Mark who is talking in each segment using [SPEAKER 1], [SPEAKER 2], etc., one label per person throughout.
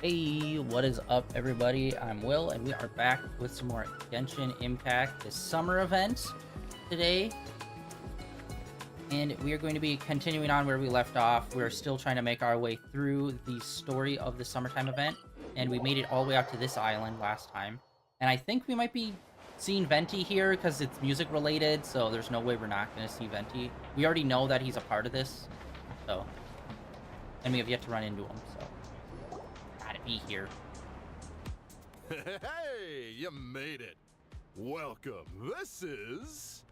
[SPEAKER 1] Hey, what is up, everybody? I'm Will, and we are back with some more Genshin Impact, this summer event today. And we are going to be continuing on where we left off. We're still trying to make our way through the story of the summertime event, and we made it all the way out to this island last time. And I think we might be seeing Venti here because it's music related, so there's no way we're not going to see Venti. We already know that he's a part of this, so. And we have yet to run into him, so. Gotta be here.
[SPEAKER 2] Hey, you made it. Welcome. This is...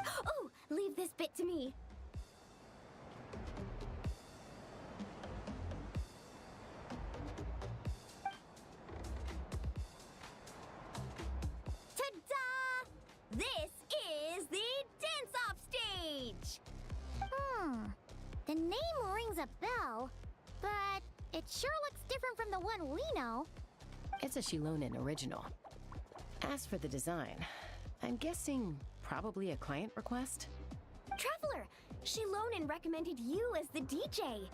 [SPEAKER 3] Oh, leave this bit to me. Ta-da! This is the dance-off stage! The name rings a bell, but it sure looks different from the one we know.
[SPEAKER 4] It's a Shilonen original. As for the design, I'm guessing probably a client request?
[SPEAKER 3] Traveler, Shilonen recommended you as the DJ.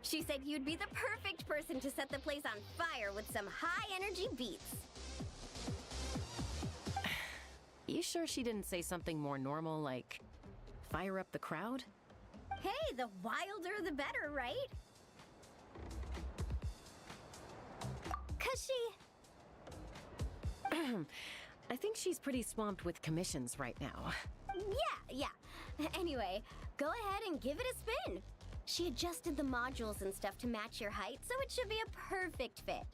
[SPEAKER 3] She said you'd be the perfect person to set the place on fire with some high-energy beats.
[SPEAKER 4] You sure she didn't say something more normal like fire up the crowd?
[SPEAKER 3] Hey, the wilder the better, right? 'Cause
[SPEAKER 4] I think she's pretty swamped with commissions right now.
[SPEAKER 3] Yeah. Anyway, go ahead and give it a spin. She adjusted the modules and stuff to match your height, so it should be a perfect fit.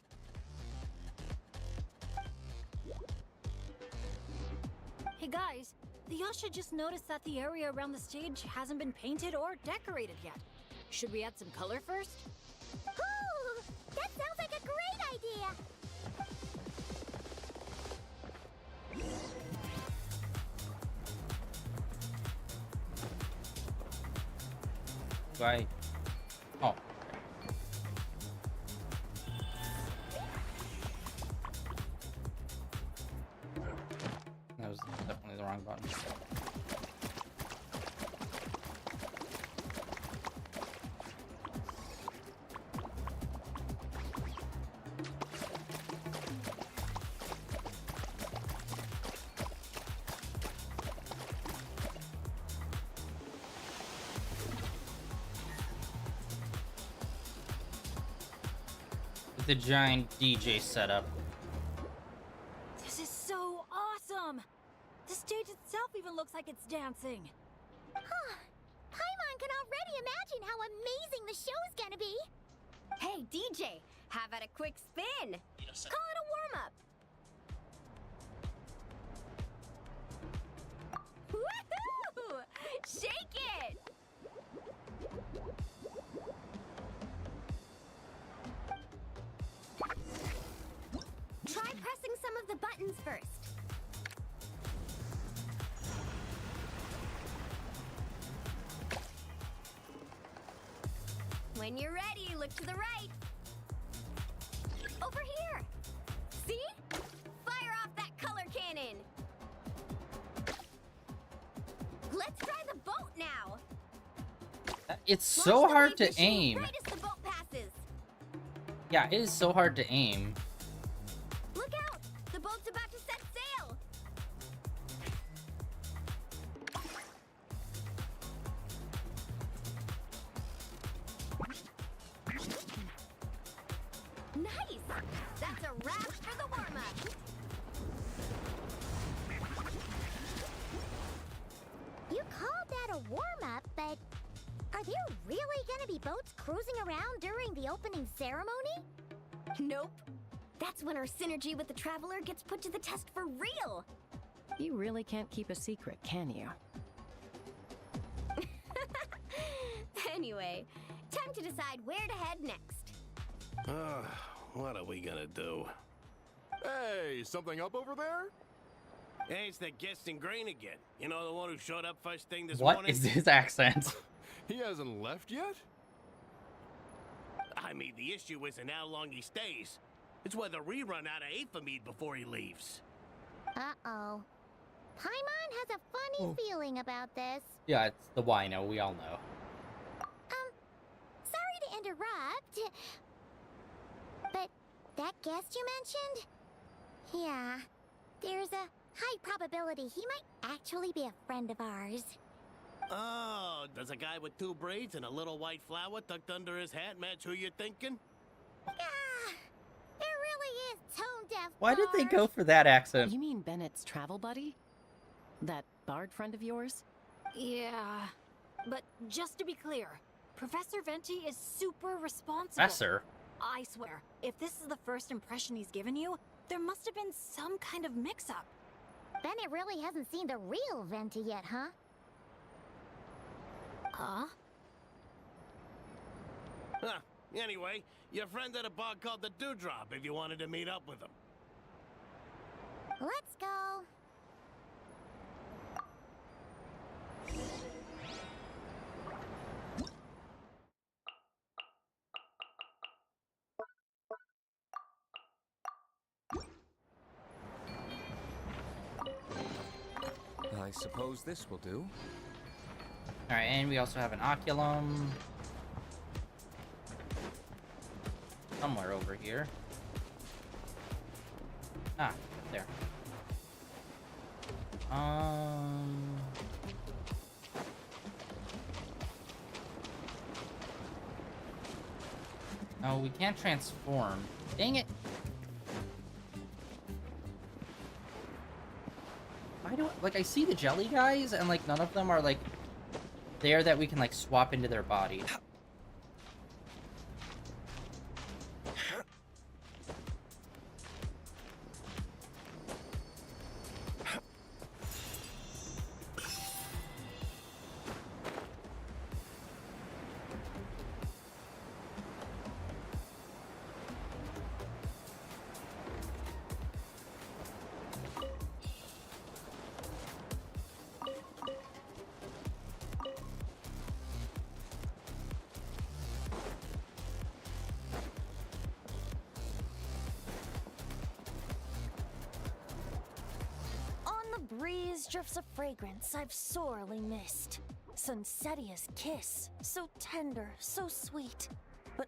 [SPEAKER 5] Hey guys, the Yasha just noticed that the area around the stage hasn't been painted or decorated yet. Should we add some color first?
[SPEAKER 3] Ooh, that sounds like a great idea!
[SPEAKER 1] Right. Oh. That was definitely the wrong button. The giant DJ setup.
[SPEAKER 5] This is so awesome! The stage itself even looks like it's dancing.
[SPEAKER 3] Paimon can already imagine how amazing the show's gonna be! Hey, DJ, how about a quick spin? Call it a warm-up! Woohoo! Shake it! Try pressing some of the buttons first. When you're ready, look to the right. Over here. See? Fire off that color cannon. Let's try the boat now.
[SPEAKER 1] It's so
[SPEAKER 3] Launch the
[SPEAKER 1] hard
[SPEAKER 3] wave
[SPEAKER 1] to
[SPEAKER 3] machine
[SPEAKER 1] aim.
[SPEAKER 3] right as the boat passes.
[SPEAKER 1] Yeah, it is so hard to aim.
[SPEAKER 3] Look out! The boat's about to set sail. Nice! That's a wrap for the warm-up. You called that a warm-up, but are there really gonna be boats cruising around during the opening ceremony? Nope. That's when our synergy with the Traveler gets put to the test for real.
[SPEAKER 4] You really can't keep a secret, can you?
[SPEAKER 3] Anyway, time to decide where to head next.
[SPEAKER 6] What are we gonna do?
[SPEAKER 2] Hey, something up over there?
[SPEAKER 6] Hey, it's that guest in green again. You know, the one who showed up first thing this
[SPEAKER 1] What
[SPEAKER 6] morning?
[SPEAKER 1] is his accent?
[SPEAKER 2] He hasn't left yet?
[SPEAKER 6] I mean, the issue isn't how long he stays. It's whether we run out of Aphemide before he leaves.
[SPEAKER 3] Uh-oh. Paimon has a funny feeling about this.
[SPEAKER 1] Yeah, it's the wino, we all know.
[SPEAKER 3] Sorry to interrupt, That guest you mentioned? Yeah. There's a high probability he might actually be a friend of ours.
[SPEAKER 6] Oh, does a guy with 2 braids and a little white flower tucked under his hat match who you're thinking?
[SPEAKER 3] Ah, there really is tone-deaf.
[SPEAKER 1] Why did they
[SPEAKER 3] Bard.
[SPEAKER 1] go for that accent?
[SPEAKER 4] You mean Bennett's travel buddy? That bard friend of yours?
[SPEAKER 5] Yeah. But just to be clear, Professor Venti is super responsible.
[SPEAKER 1] Professor?
[SPEAKER 5] I swear, if this is the first impression he's given you, there must have been some kind of mix-up.
[SPEAKER 3] Bennett really hasn't seen the real Venti yet, huh?
[SPEAKER 5] Huh?
[SPEAKER 6] Huh. Anyway, your friend at a bar called the Dewdrop if you wanted to meet up with him.
[SPEAKER 3] Let's go.
[SPEAKER 7] I suppose this will do.
[SPEAKER 1] Alright, and we also have an oculum. Somewhere over here. Ah, there. Oh, we can't transform. Dang it! Why do I see the jelly guys, and like none of them are like there that we can like swap into their body.
[SPEAKER 8] Breeze drifts a fragrance I've sorely missed. Sunsetia's kiss, so tender, so sweet. But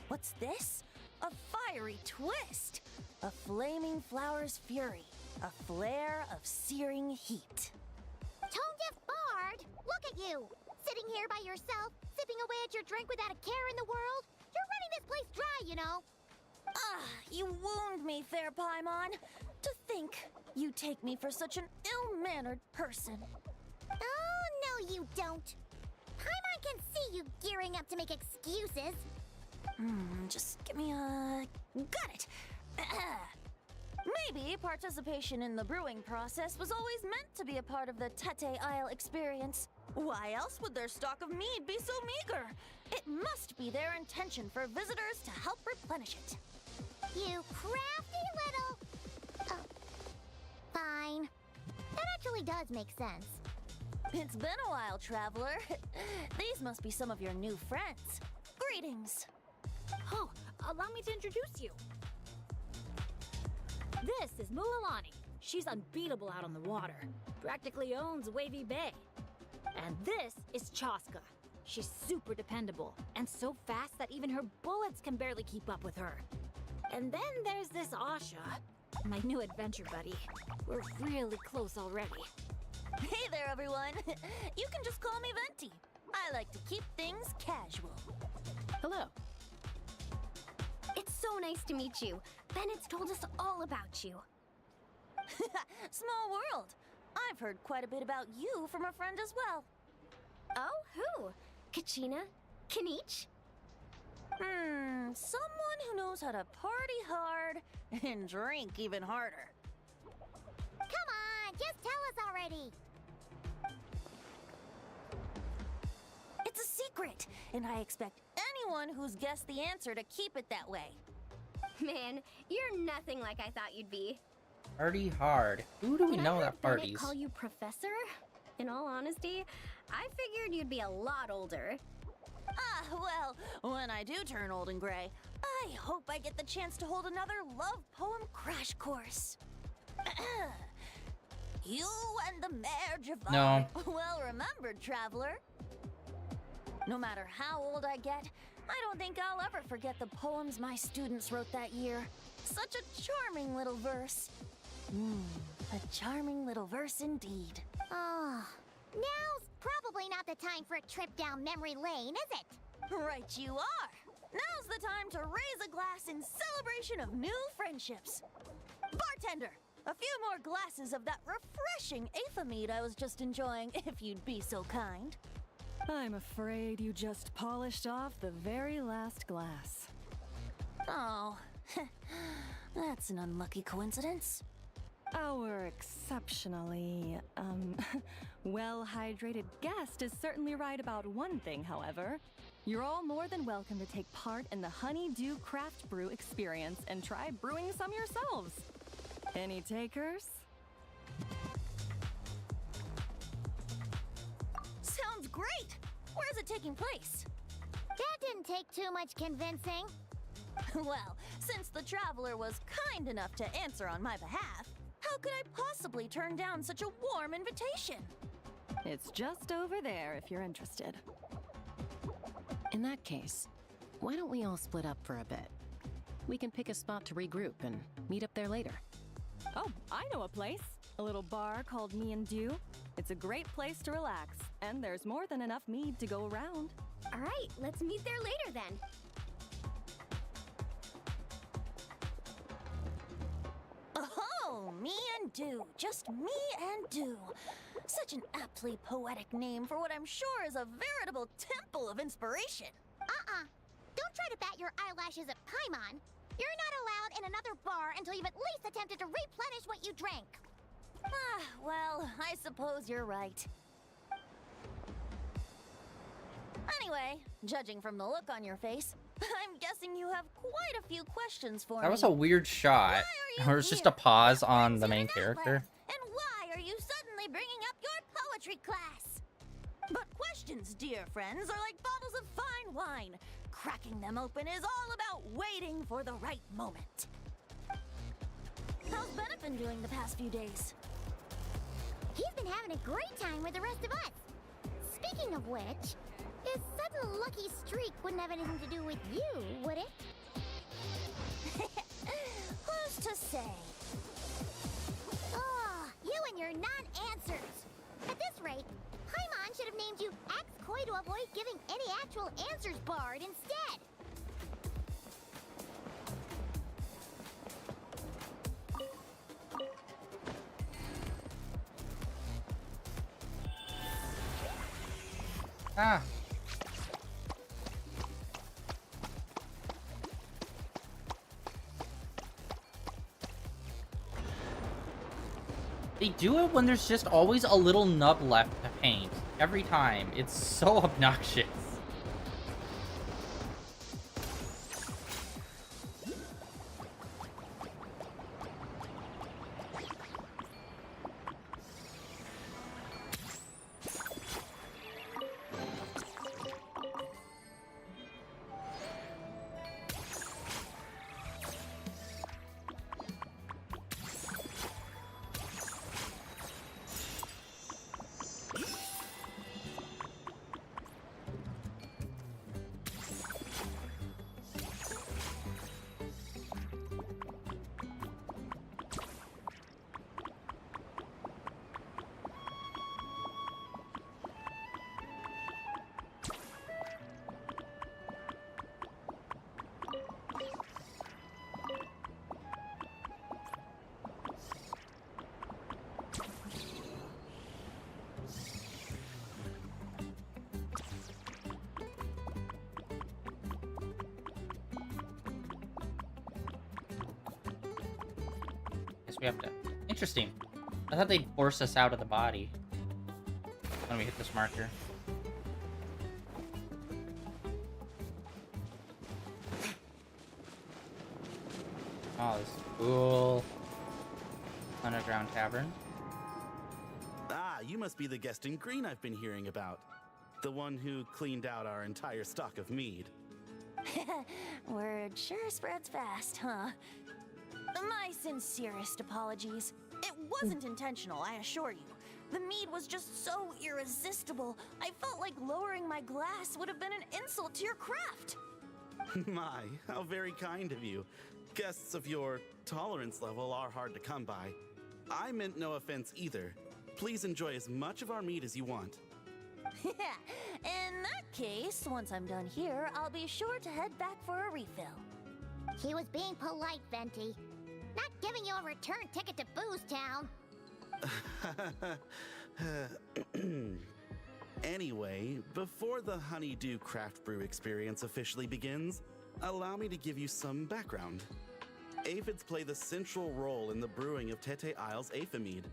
[SPEAKER 8] what's this? A fiery twist! A flaming flower's fury, a flare of searing heat.
[SPEAKER 3] Tone-deaf Bard, look at you! Sitting here by yourself, sipping away at your drink without a care in the world. You're running this place dry, you know.
[SPEAKER 8] You wound me, fair Paimon. To think you take me for such an ill-mannered person.
[SPEAKER 3] Oh, no you don't. Paimon can see you gearing up to make excuses.
[SPEAKER 8] Just give me a... Got it! Maybe participation in the brewing process was always meant to be a part of the Tete Isle experience. Why else would their stock of mead be so meager? It must be their intention for visitors to help replenish it.
[SPEAKER 3] You crafty little... Oh, fine. That actually does make sense.
[SPEAKER 8] It's been a while, traveler. These must be some of your new friends. Greetings.
[SPEAKER 5] Oh, allow me to introduce you. This is Mualani. She's unbeatable out on the water. Practically owns Wavy Bay. And this is Chaska. She's super dependable, and so fast that even her bullets can barely keep up with her. And then there's this Asha, my new adventure buddy. We're really close already.
[SPEAKER 8] Hey there, everyone. You can just call me Venti. I like to keep things casual.
[SPEAKER 4] Hello.
[SPEAKER 3] It's so nice to meet you. Bennett's told us all about you.
[SPEAKER 8] Small world. I've heard quite a bit about you from a friend as well.
[SPEAKER 3] Oh, who? Kachina? Kanich?
[SPEAKER 8] Someone who knows how to party hard and drink even harder.
[SPEAKER 3] Come on, just tell us already.
[SPEAKER 8] It's a secret, and I expect anyone who's guessed the answer to keep it that way.
[SPEAKER 3] Man, you're nothing like I thought you'd be.
[SPEAKER 1] Party hard. Who do we know that
[SPEAKER 3] Bennett
[SPEAKER 1] parties?
[SPEAKER 3] call you Professor? In all honesty, I figured you'd be a lot older.
[SPEAKER 8] Well, when I do turn old and gray, I hope I get the chance to hold another love poem crash course. You and the Mare Javon.
[SPEAKER 1] No.
[SPEAKER 8] Well remembered, traveler. No matter how old I get, I don't think I'll ever forget the poems my students wrote that year. Such a charming little verse. A charming little verse indeed.
[SPEAKER 3] Oh, now's probably not the time for a trip down memory lane, is it?
[SPEAKER 8] Right you are. Now's the time to raise a glass in celebration of new friendships. Bartender, a few more glasses of that refreshing mead I was just enjoying, if you'd be so kind.
[SPEAKER 9] I'm afraid you just polished off the very last glass.
[SPEAKER 8] Oh, that's an unlucky coincidence.
[SPEAKER 9] Our exceptionally, well-hydrated guest is certainly right about one thing, however. You're all more than welcome to take part in the Honeydew Craft Brew experience and try brewing some yourselves. Any takers?
[SPEAKER 8] Sounds great! Where's it taking place?
[SPEAKER 3] That didn't take too much convincing.
[SPEAKER 8] Well, since the traveler was kind enough to answer on my behalf, how could I possibly turn down such a warm invitation?
[SPEAKER 9] It's just over there if you're interested.
[SPEAKER 4] In that case, why don't we all split up for a bit? We can pick a spot to regroup and meet up there later.
[SPEAKER 9] Oh, I know a place. A little bar called Me and Dew. It's a great place to relax, and there's more than enough mead to go around.
[SPEAKER 3] All right, let's meet there later then.
[SPEAKER 8] Oh, Me and Dew. Just Me and Dew. Such an aptly poetic name for what I'm sure is a veritable temple of inspiration.
[SPEAKER 3] Don't try to bat your eyelashes at Paimon. You're not allowed in another bar until you've at least attempted to replenish what you drank.
[SPEAKER 8] Well, I suppose you're right. Anyway, judging from the look on your face, I'm guessing you have quite a few questions for me.
[SPEAKER 1] That was a weird shot. Or it's just a pause on the main character.
[SPEAKER 8] And why are you suddenly bringing up your poetry class? But questions, dear friends, are like bottles of fine wine. Cracking them open is all about waiting for the right moment. How's Bennett been doing the past few days?
[SPEAKER 3] He's been having a great time with the rest of us. Speaking of which, his sudden lucky streak wouldn't have anything to do with you, would it?
[SPEAKER 8] Who's to say?
[SPEAKER 3] Oh, you and your non-answers. At this rate, Paimon should have named you Ax Koi to avoid giving any actual answers barred instead.
[SPEAKER 1] Ah. They do it when there's just always a little nub left to paint. Every time. It's so obnoxious. We have to... Interesting. I thought they'd force us out of the body when we hit this marker. Oh, this is cool. Underground tavern.
[SPEAKER 10] Ah, you must be the guest in green I've been hearing about. The one who cleaned out our entire stock of mead.
[SPEAKER 8] Word sure spreads fast, huh? My sincerest apologies. It wasn't intentional, I assure you. The mead was just so irresistible, I felt like lowering my glass would have been an insult to your craft.
[SPEAKER 10] My, how very kind of you. Guests of your tolerance level are hard to come by. I meant no offense either. Please enjoy as much of our meat as you want.
[SPEAKER 8] In that case, once I'm done here, I'll be sure to head back for a refill.
[SPEAKER 3] He was being polite, Venti. Not giving you a return ticket to Booze Town.
[SPEAKER 10] Anyway, before the Honeydew Craft Brew experience officially begins, allow me to give you some background. Aphids play the central role in the brewing of Tete Isle's Aphimede.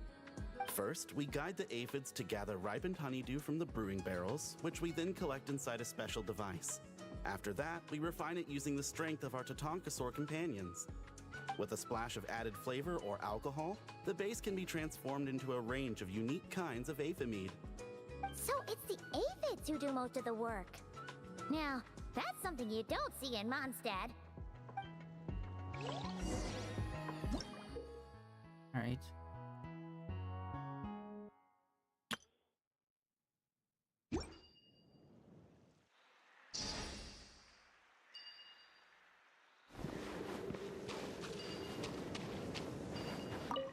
[SPEAKER 10] First, we guide the aphids to gather ripened honeydew from the brewing barrels, which we then collect inside a special device. After that, we refine it using the strength of our Tatankasaur companions. With a splash of added flavor or alcohol, the base can be transformed into a range of unique kinds of Aphimede.
[SPEAKER 3] So it's the aphids who do most of the work. Now, that's something you don't see in Mondstadt.
[SPEAKER 1] Alright.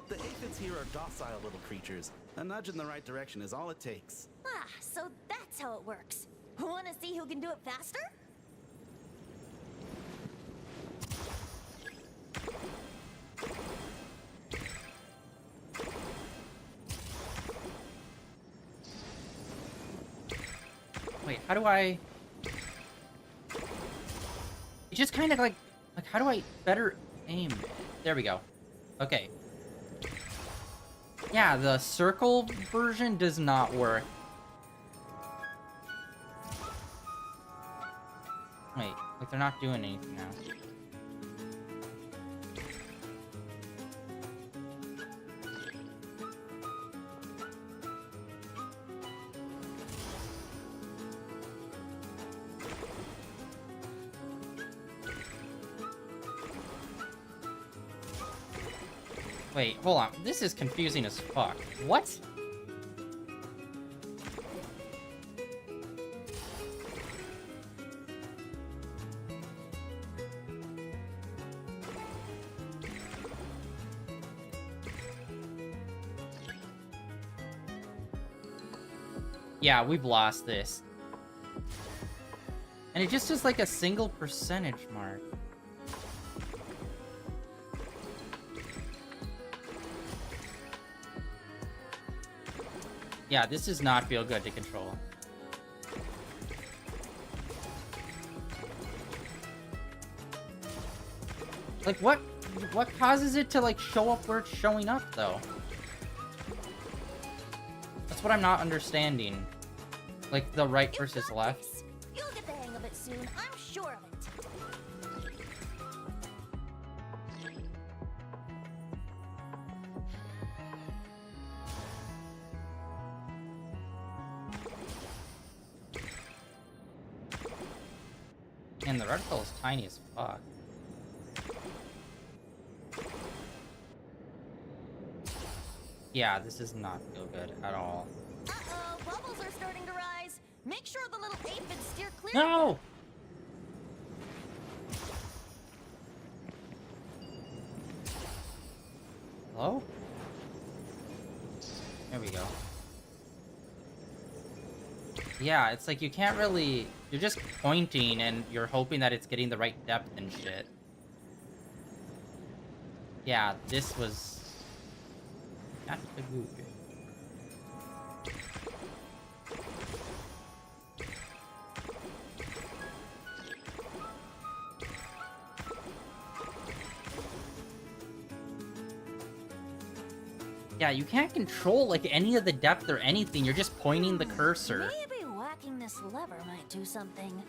[SPEAKER 10] The aphids here are docile little creatures. A nudge in the right direction is all it takes.
[SPEAKER 8] Ah, so that's how it works. Want to see who can do it faster?
[SPEAKER 1] Wait, how do I... It's just kind of like, how do I better aim it? There we go. Okay. Yeah, the circle version does not work. Wait, like they're not doing anything now. Wait, hold on. This is confusing as fuck. What? Yeah, we've lost this. And it just is like a single percentage mark. Yeah, this does not feel good to control. Like, what causes it to, like, show up where it's showing up, though? That's what I'm not understanding. Like, the right versus left.
[SPEAKER 8] You'll get the hang of it soon, I'm sure of it.
[SPEAKER 1] And the reticle is tiny as fuck. Yeah, this does not feel good at all.
[SPEAKER 8] Uh-oh, bubbles are starting to rise. Make sure the little aphids steer clear.
[SPEAKER 1] No! Hello? There we go. Yeah, it's like you can't really... You're just pointing and you're hoping that it's getting the right depth and shit. Yeah, this was... not good. Yeah, you can't control, like, any of the depth or anything. You're just pointing the cursor.
[SPEAKER 8] Maybe whacking this lever might do something.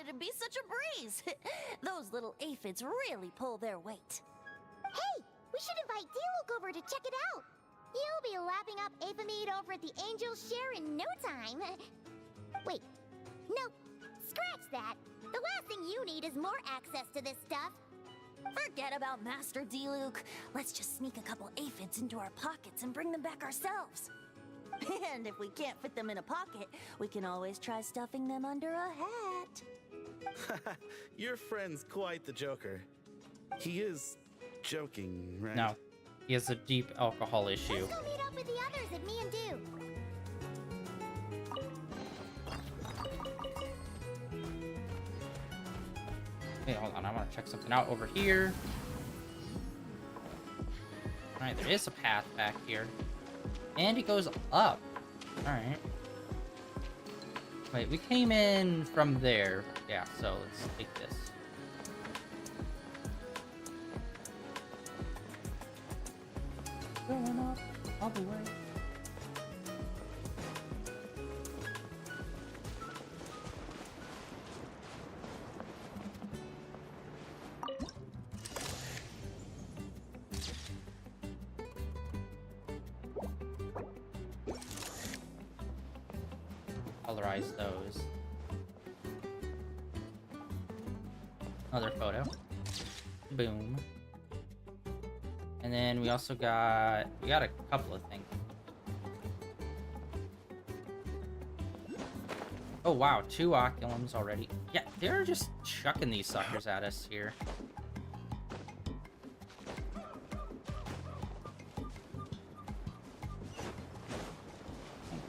[SPEAKER 8] It'd be such a breeze. Those little aphids really pull their weight.
[SPEAKER 3] Hey, we should invite to check it out. You'll be lapping up Aphemide over at the Angel's Share in no time. Wait, no, scratch that. The last thing you need is more access to this stuff.
[SPEAKER 8] Forget about Master D-Luke. Let's just sneak a couple aphids into our pockets and bring them back ourselves. And if we can't fit them in a pocket, we can always try stuffing them under a hat.
[SPEAKER 10] Your friend's quite the joker. He is joking, right?
[SPEAKER 1] No, he has a deep alcohol issue.
[SPEAKER 3] Let's go meet up with the others at Me and Do.
[SPEAKER 1] Hey, hold on. I want to check something out over here. Alright, there is a path back here. And it goes up. Alright. Wait, we came in from there. Yeah, so let's take this. Going up all the way. Colorize those. Another photo. Boom. And then we also got a couple of things. Oh wow, 2 oculums already. Yeah, they're just chucking these suckers at us here.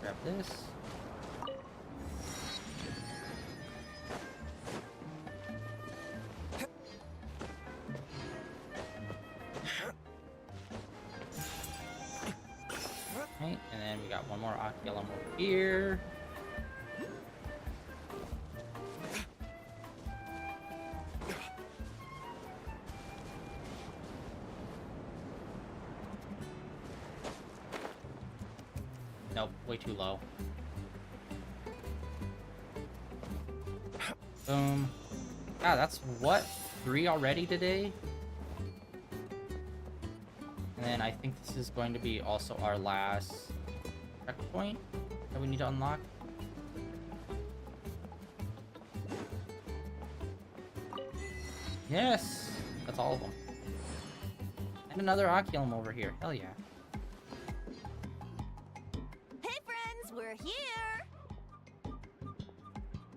[SPEAKER 1] Grab this. Right, and then we got one more oculum over here. Nope, way too low. Boom. God, that's what? 3 already today? And then I think this is going to be also our last checkpoint that we need to unlock. Yes! That's all of them. And another oculum over here. Hell yeah.
[SPEAKER 8] Hey friends, we're here!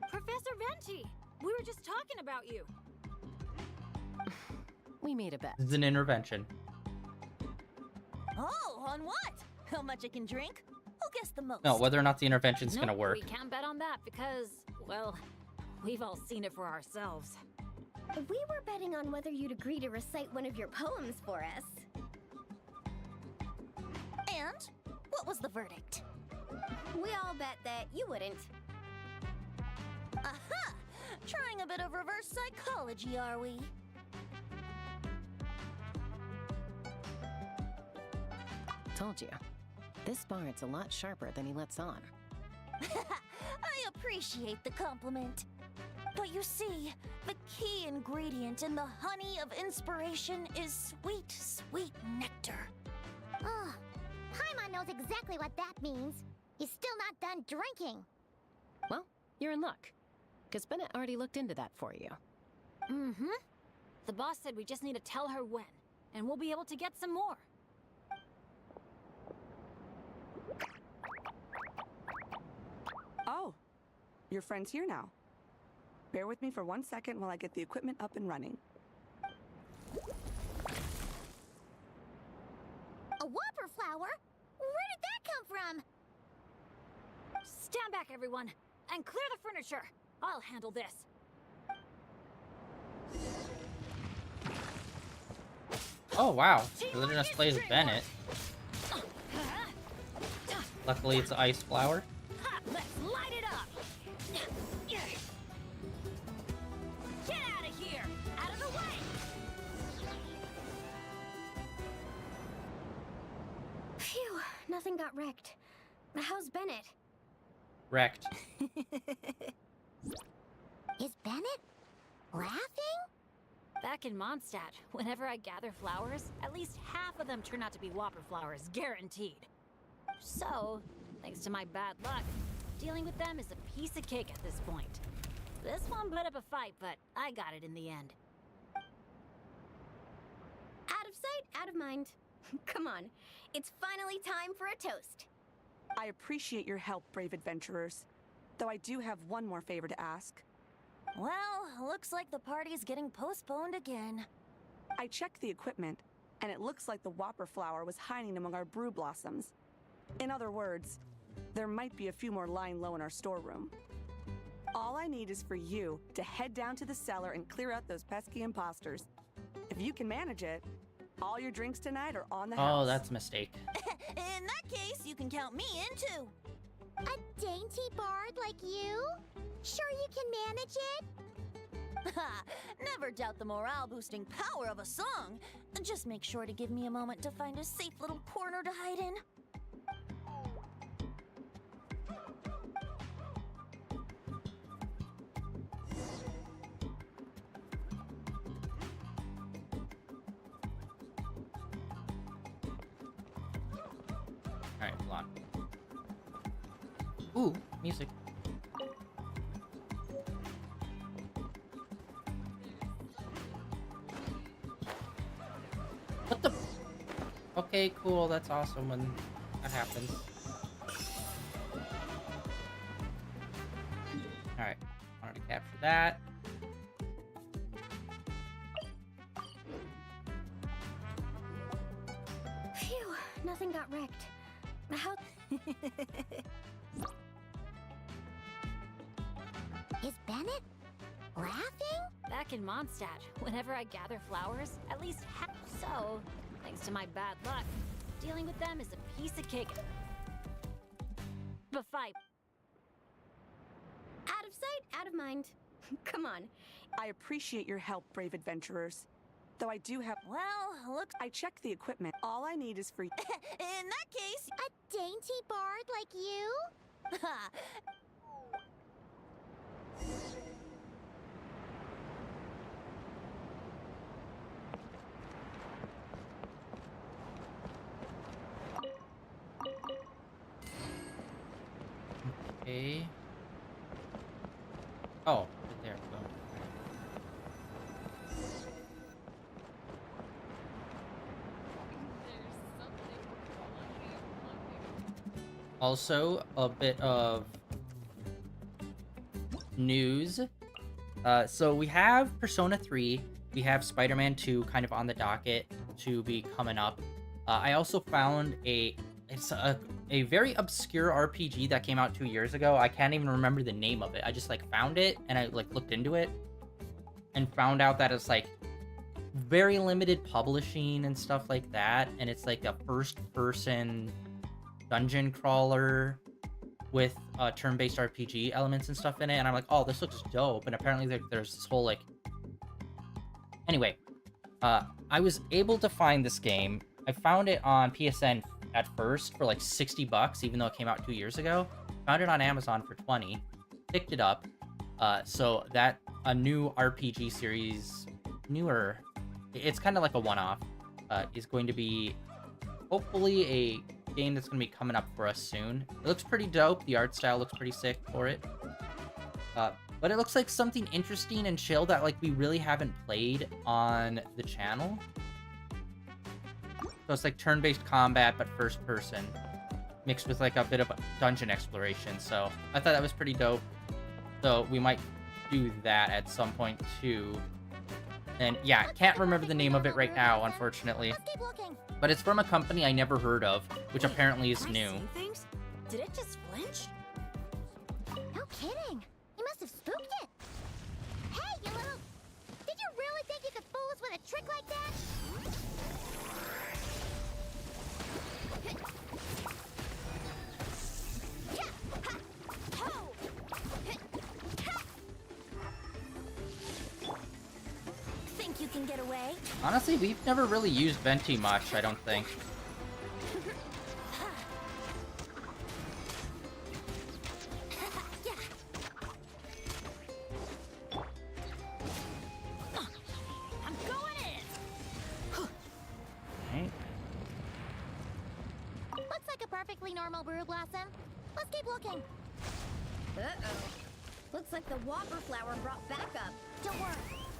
[SPEAKER 5] Professor Venti, we were just talking about you.
[SPEAKER 4] We made a bet.
[SPEAKER 1] This is an intervention.
[SPEAKER 8] Oh, on what? How much I can drink? Who guessed the most?
[SPEAKER 1] No, whether or not the intervention's
[SPEAKER 5] Nope,
[SPEAKER 1] gonna work.
[SPEAKER 5] We can't bet on that because, well, we've all seen it for ourselves.
[SPEAKER 3] We were betting on whether you'd agree to recite one of your poems for us.
[SPEAKER 8] And what was the verdict?
[SPEAKER 3] We all bet that you wouldn't.
[SPEAKER 8] Aha! Trying a bit of reverse psychology, are we?
[SPEAKER 4] Told you. This bard's a lot sharper than he lets on.
[SPEAKER 8] I appreciate the compliment. But you see, the key ingredient in the honey of inspiration is sweet, sweet nectar.
[SPEAKER 3] Oh, Paimon knows exactly what that means. He's still not done drinking.
[SPEAKER 4] Well, you're in luck. Because Bennett already looked into that for you.
[SPEAKER 5] Mm-hmm. The boss said we just need to tell her when, and we'll be able to get some more.
[SPEAKER 11] Oh, your friend's here now. Bear with me for 1 second while I get the equipment up and running.
[SPEAKER 3] A whopper flower? Where did that come from?
[SPEAKER 5] Stand back, everyone, and clear the furniture. I'll handle this.
[SPEAKER 1] Oh wow, letting us play as Bennett. Luckily it's ice flower.
[SPEAKER 5] Let's light it up! Get out of here! Out of the way!
[SPEAKER 3] Phew, nothing got wrecked. How's Bennett?
[SPEAKER 1] Wrecked.
[SPEAKER 3] Is Bennett laughing?
[SPEAKER 5] Back in Mondstadt, whenever I gather flowers, at least half of them turn out to be whopper flowers, guaranteed. So, thanks to my bad luck, dealing with them is a piece of cake at this point. This one put up a fight, but I got it in the end.
[SPEAKER 3] Out of sight, out of mind. Come on, it's finally time for a toast.
[SPEAKER 11] I appreciate your help, brave adventurers. Though I do have one more favor to ask.
[SPEAKER 8] Well, looks like the party's getting postponed again.
[SPEAKER 11] I checked the equipment, and it looks like the whopper flower was hiding among our brew blossoms. In other words, there might be a few more lying low in our storeroom. All I need is for you to head down to the cellar and clear out those pesky imposters. If you can manage it, all your drinks tonight are on the house.
[SPEAKER 1] Oh, that's a mistake.
[SPEAKER 8] In that case, you can count me in too.
[SPEAKER 3] A dainty bard like you? Sure you can manage it?
[SPEAKER 8] Ha! Never doubt the morale-boosting power of a song. Just make sure to give me a moment to find a safe little corner to hide in.
[SPEAKER 1] Alright, hold on. Ooh, music. What the? Okay, cool. That's awesome when that happens. Alright, wanted to capture that.
[SPEAKER 3] Phew, nothing got wrecked. How... Is Bennett laughing?
[SPEAKER 5] Back in Mondstadt, whenever I gather flowers, at least half. So, thanks to my bad luck, dealing with them is a piece of cake. But fight.
[SPEAKER 3] Out of sight, out of mind. Come on.
[SPEAKER 11] I appreciate your help, brave adventurers. Though I do have...
[SPEAKER 8] Well, look...
[SPEAKER 11] I checked the equipment. All I need is for...
[SPEAKER 8] In that case...
[SPEAKER 3] A dainty bard like you?
[SPEAKER 8] Ha!
[SPEAKER 1] Okay. Oh, there we go. Also, a bit of news. So we have Persona 3, we have Spider-Man 2 kind of on the docket to be coming up. I also found it's a very obscure RPG that came out 2 years ago. I can't even remember the name of it. I just like found it and I like looked into it and found out that it's like very limited publishing and stuff like that. And it's like a first-person dungeon crawler with turn-based RPG elements and stuff in it. And I'm like, oh, this looks dope. And apparently there's this whole like... Anyway, I was able to find this game. I found it on PSN at first for like $60, even though it came out 2 years ago. Found it on Amazon for $20. Picked it up. So that a new RPG series, newer, it's kind of like a one-off, is going to be hopefully a game that's going to be coming up for us soon. It looks pretty dope. The art style looks pretty sick for it. But it looks like something interesting and chill that like we really haven't played on the channel. So it's like turn-based combat, but first person, mixed with like a bit of dungeon exploration. So I thought that was pretty dope. So we might do that at some point too. And yeah, can't remember the name of it right now, unfortunately. But it's from a company I never heard of, which apparently is new.
[SPEAKER 8] Things? Did it just flinch?
[SPEAKER 3] No kidding. You must have spooked it. Hey, you little... Did you really think you could fool us with a trick like that?
[SPEAKER 8] Think you can get away?
[SPEAKER 1] Honestly, we've never really used Venti much, I don't think.
[SPEAKER 8] I'm
[SPEAKER 3] Looks like a perfectly normal brew blossom. Let's keep looking.
[SPEAKER 8] Uh-oh. Looks like the whopper flower brought backup.
[SPEAKER 3] Don't worry,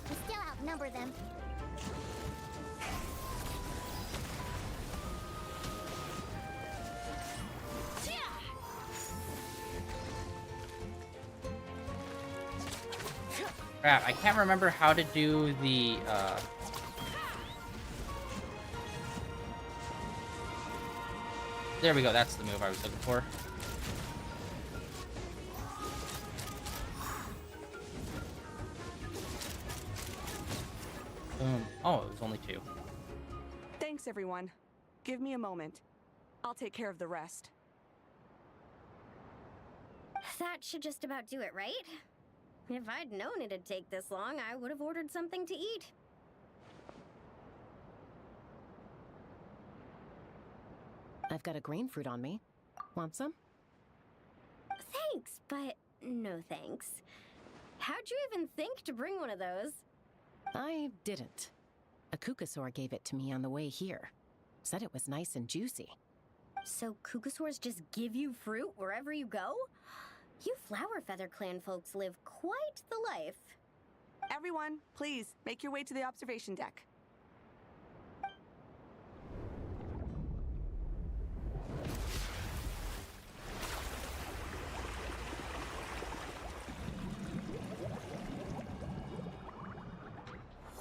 [SPEAKER 3] we still outnumber them.
[SPEAKER 1] Crap, I can't remember how to do the, There we go, that's the move I was looking for. Boom. Oh, it was only 2.
[SPEAKER 11] Thanks, everyone. Give me a moment. I'll take care of the rest.
[SPEAKER 8] That should just about do it, right? If I'd known it'd take this long, I would have ordered something to eat.
[SPEAKER 4] I've got a grain fruit on me. Want some?
[SPEAKER 8] Thanks, but no thanks. How'd you even think to bring one of those?
[SPEAKER 4] I didn't. A kukasaur gave it to me on the way here. Said it was nice and juicy.
[SPEAKER 8] So kukasaurs just give you fruit wherever you go? You Flower Feather Clan folks live quite the life.
[SPEAKER 11] Everyone, please, make your way to the observation deck.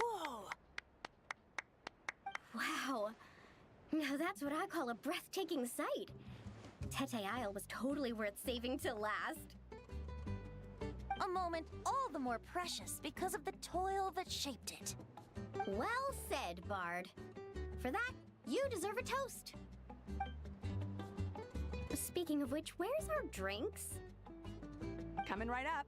[SPEAKER 8] Whoa! Wow. Now that's what I call a breathtaking sight. Tete Isle was totally worth saving till last.
[SPEAKER 3] A moment all the more precious because of the toil that shaped it.
[SPEAKER 8] Well said, Bard. For that, you deserve a toast. Speaking of which, where's our drinks?
[SPEAKER 11] Coming right up.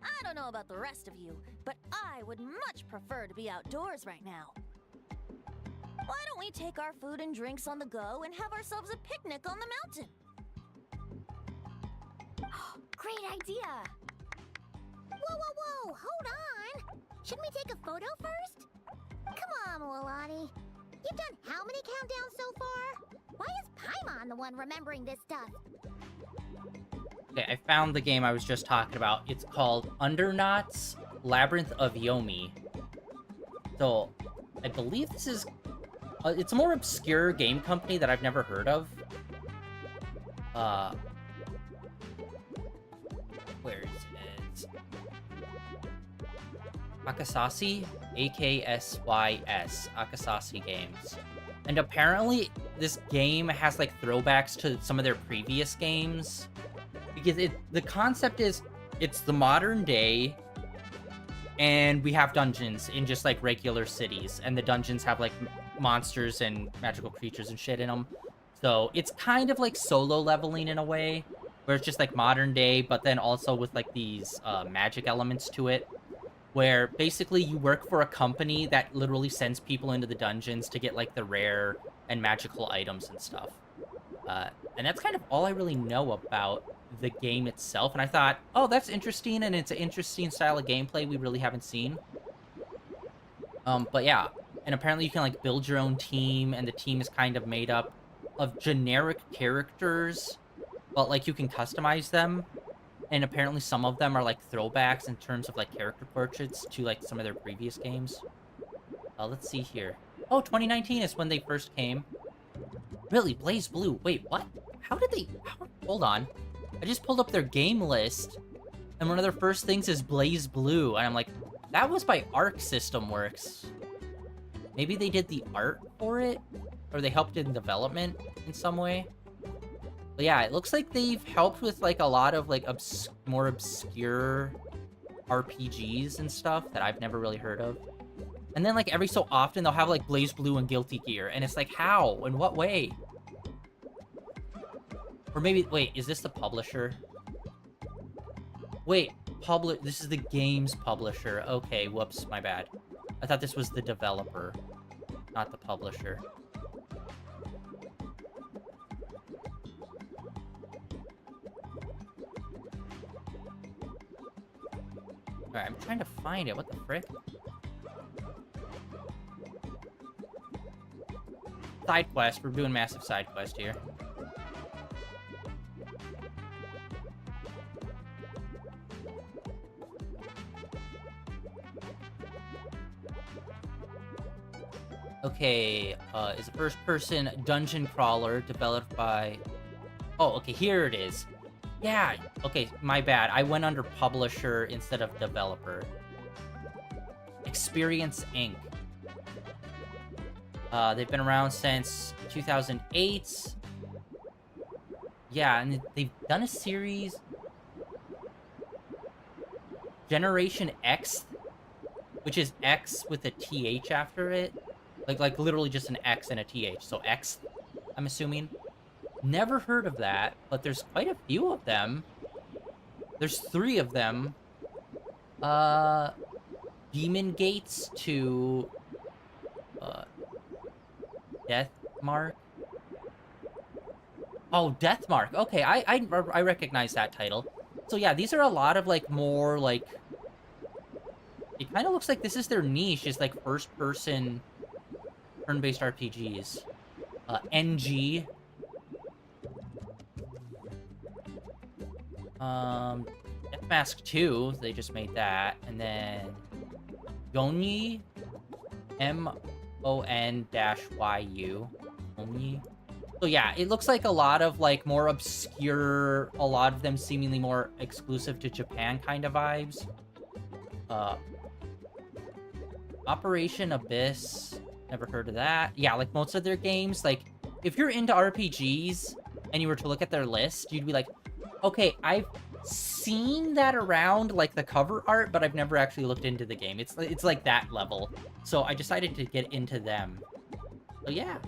[SPEAKER 3] I don't know about the rest of you, but I would much prefer to be outdoors right now. Why don't we take our food and drinks on the go and have ourselves a picnic on the mountain?
[SPEAKER 8] Great idea!
[SPEAKER 3] Whoa, whoa, whoa! Hold on! Shouldn't we take a photo first? Come on, Milani. You've done how many countdowns so far? Why is Paimon the one remembering this stuff?
[SPEAKER 1] Okay, I found the game I was just talking about. It's called Underknots Labyrinth of Yomi. So, I believe this is... it's a more obscure game company that I've never heard of. Where is it? Akasasi? A-K-S-Y-S. Akasasi Games. And apparently, this game has, like, throwbacks to some of their previous games. Because the concept is, it's the modern day, and we have dungeons in just, like, regular cities. And the dungeons have, like, monsters and magical creatures and shit in them. So, it's kind of like solo leveling in a way, where it's just, like, modern day, but then also with, like, these magic elements to it. Where, basically, you work for a company that literally sends people into the dungeons to get, like, the rare and magical items and stuff. And that's kind of all I really know about the game itself. And I thought, oh, that's interesting, and it's an interesting style of gameplay we really haven't seen. But yeah, and apparently you can, like, build your own team, and the team is kind of made up of generic characters, but, like, you can customize them. And apparently some of them are, like, throwbacks in terms of, like, character portraits to, like, some of their previous games. Let's see here. Oh, 2019 is when they first came. Really? Blaze Blue? Wait, what? How did they... Hold on. I just pulled up their game list, and one of their first things is Blaze Blue, and I'm like, that was by Arc System Works. Maybe they did the art for it? Or they helped in development in some way? But yeah, it looks like they've helped with, like, a lot of, like, more obscure RPGs and stuff that I've never really heard of. And then, like, every so often, they'll have, like, Blaze Blue and Guilty Gear, and it's like, how? In what way? Or maybe, wait, is this the publisher? Wait, this is the game's publisher. Okay, whoops, my bad. I thought this was the developer, not the publisher. Alright, I'm trying to find it. What the frick? side quest. We're doing massive side quest here. Okay, is a first-person dungeon crawler developed by... Oh, okay, here it is. Yeah, okay, my bad. I went under publisher instead of developer. Experience Inc. They've been around since 2008. Yeah, and they've done a series... Generation X, which is X with a TH after it. Like literally just an X and a TH, so X, I'm assuming. Never heard of that, but there's quite a few of them. There's 3 of them. Demon Gates to... Death Mark? Oh, Death Mark. Okay, I recognize that title. So yeah, these are a lot of, like, more, like... It kind of looks like this is their niche, is, like, first-person... turn-based RPGs. NG. Death Mask 2, they just made that. And then... Yonyi. M-O-N-Y-U. Yonyi. So yeah, it looks like a lot of, like, more obscure, a lot of them seemingly more exclusive to Japan kind of vibes. Operation Abyss... Never heard of that. Yeah, like most of their games, like if you're into RPGs and you were to look at their list, you'd be like, okay, I've seen that around like the cover art, but I've never actually looked into the game. It's like that level. So I decided to get into them. So yeah.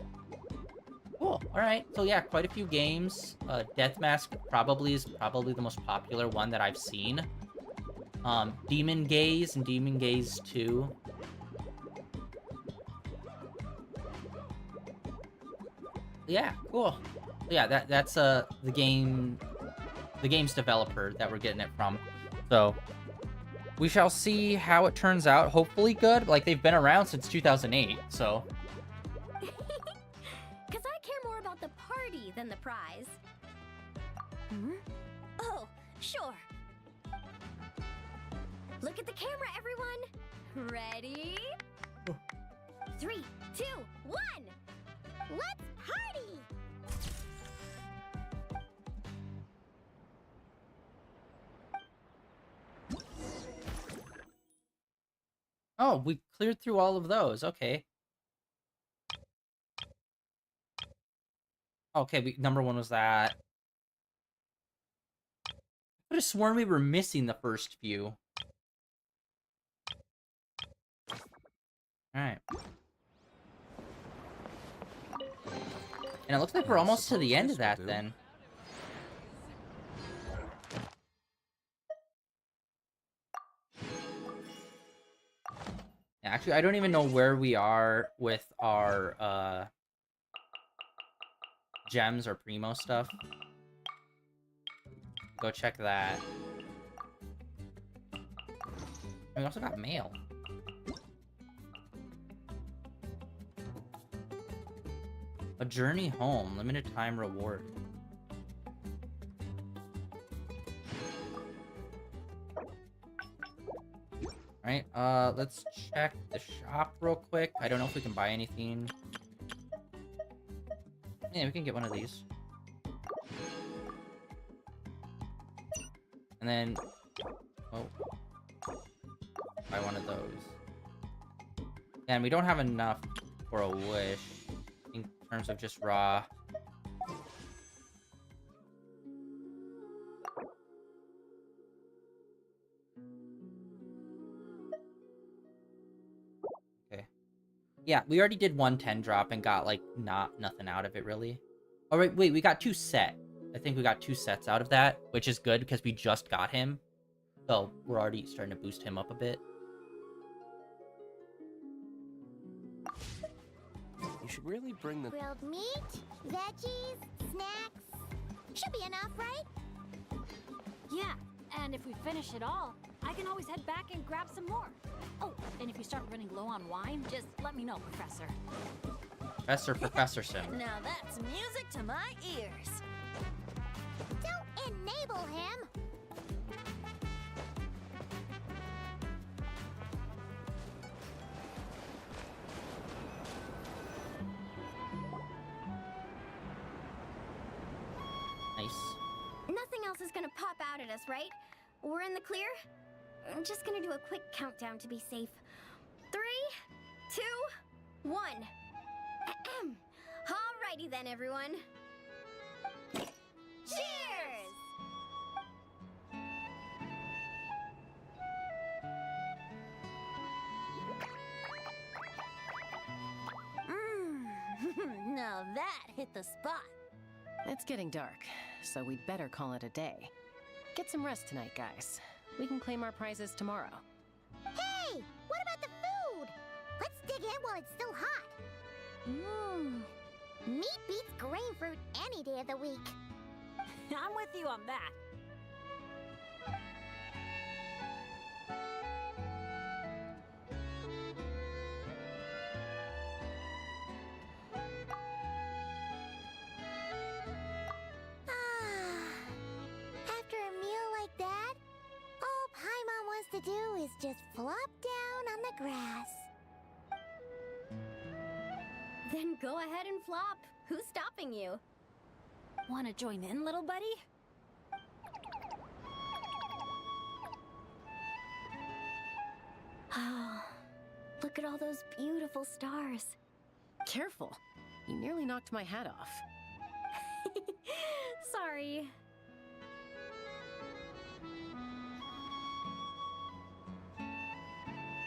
[SPEAKER 1] Cool. All right. So yeah, quite a few games. Death Mask is probably the most popular one that I've seen. Demon Gaze and Demon Gaze 2. Yeah, cool. Yeah, that's the game's developer that we're getting it from. So we shall see how it turns out. Hopefully good. Like, they've been around since 2008, so.
[SPEAKER 3] Cause I care more about the party than the prize. Hmm? Oh, sure. Look at the camera, everyone. Ready? 3, 2, 1. Let's party!
[SPEAKER 1] Oh, we cleared through all of those. Okay. Okay, number 1 was that. I could have sworn we were missing the first few. Alright. And it looks like we're almost to the end of that, then. Actually, I don't even know where we are with our, gems or primo stuff. Go check that. We also got mail. A journey home, limited time reward. Alright, let's check the shop real quick. I don't know if we can buy anything. Yeah, we can get one of these. And then... Oh. Buy one of those. And we don't have enough for a wish. In terms of just raw. Okay. Yeah, we already did 110 drop and got, like, nothing out of it, really. Alright, wait, we got 2 set. I think we got 2 sets out of that, which is good because we just got him. So, we're already starting to boost him up a bit.
[SPEAKER 7] You should really bring the...
[SPEAKER 3] Grilled meat, veggies, snacks. Should be enough, right?
[SPEAKER 5] Yeah, and if we finish it all, I can always head back and grab some more. Oh, and if you start running low on wine, just let me know, Professor.
[SPEAKER 1] Professor Sim.
[SPEAKER 8] Now that's music to my ears.
[SPEAKER 3] Don't enable him!
[SPEAKER 1] Nice.
[SPEAKER 3] Nothing else is gonna pop out at us, right? We're in the clear? I'm just gonna do a quick countdown to be safe. 3, 2, 1. Ahem. Alrighty then, everyone. Cheers!
[SPEAKER 8] Now that hit the spot.
[SPEAKER 4] It's getting dark, so we'd better call it a day. Get some rest tonight, guys. We can claim our prizes tomorrow.
[SPEAKER 3] Hey! What about the food? Let's dig in while it's still hot. Meat beats grain fruit any day of the week.
[SPEAKER 5] I'm with you on that.
[SPEAKER 3] After a meal like that, all Paimon wants to do is just flop down on the grass. Then go ahead and flop. Who's stopping you?
[SPEAKER 5] Wanna join in, little buddy?
[SPEAKER 3] Oh, look at all those beautiful stars.
[SPEAKER 4] Careful. You nearly knocked my hat off.
[SPEAKER 3] Sorry.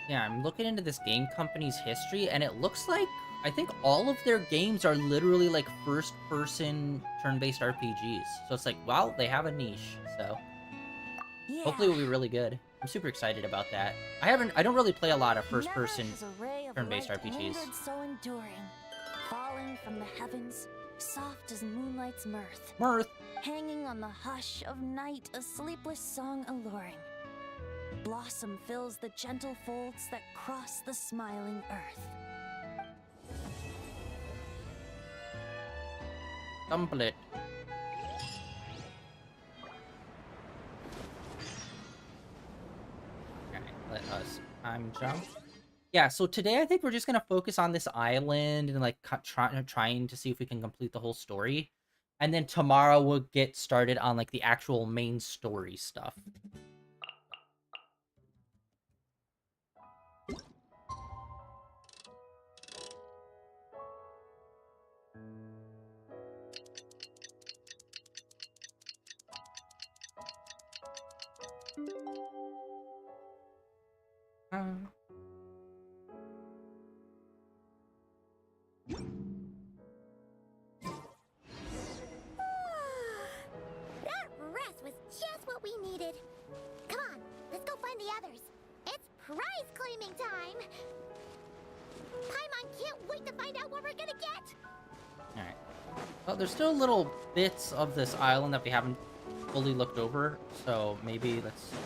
[SPEAKER 1] Yeah, I'm looking into this game company's history, and it looks like I think all of their games are literally like first-person turn-based RPGs. So it's like, wow, they have a niche. So
[SPEAKER 8] Yeah.
[SPEAKER 1] hopefully it will be really good. I'm super excited about that. I don't really play a lot of first-person
[SPEAKER 8] Never has a ray of
[SPEAKER 1] turn-based
[SPEAKER 8] light
[SPEAKER 1] RPGs.
[SPEAKER 8] lingered so enduring, falling from the heavens, soft as moonlight's mirth,
[SPEAKER 1] Mirth.
[SPEAKER 8] hanging on the hush of night, a sleepless song alluring. Blossom fills the gentle folds that cross the smiling earth.
[SPEAKER 1] Dumplet. Okay, let us time jump. Yeah, so today I think we're just gonna focus on this island and like trying to see if we can complete the whole story, and then tomorrow we'll get started on like the actual main story stuff.
[SPEAKER 3] That rest was just what we needed. Come on, let's go find the others. It's prize claiming time. Paimon can't wait to find out what we're gonna get.
[SPEAKER 1] Alright. Well, there's still little bits of this island that we haven't fully looked over, so maybe let's see.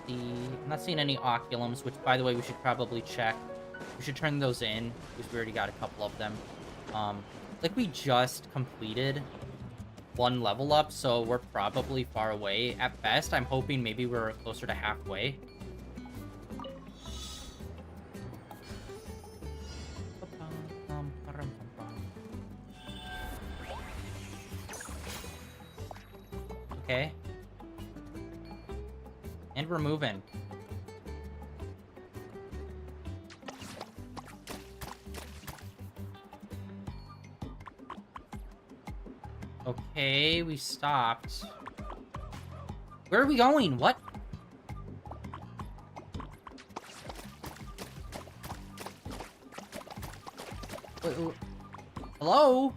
[SPEAKER 1] I'm not seeing any oculums, which, by the way, we should probably check. We should turn those in, because we already got a couple of them. Like, we just completed one level up, so we're probably far away. At best, I'm hoping maybe we're closer to halfway. Okay. And we're moving. Okay, we stopped. Where are we going? What? Wait. Hello?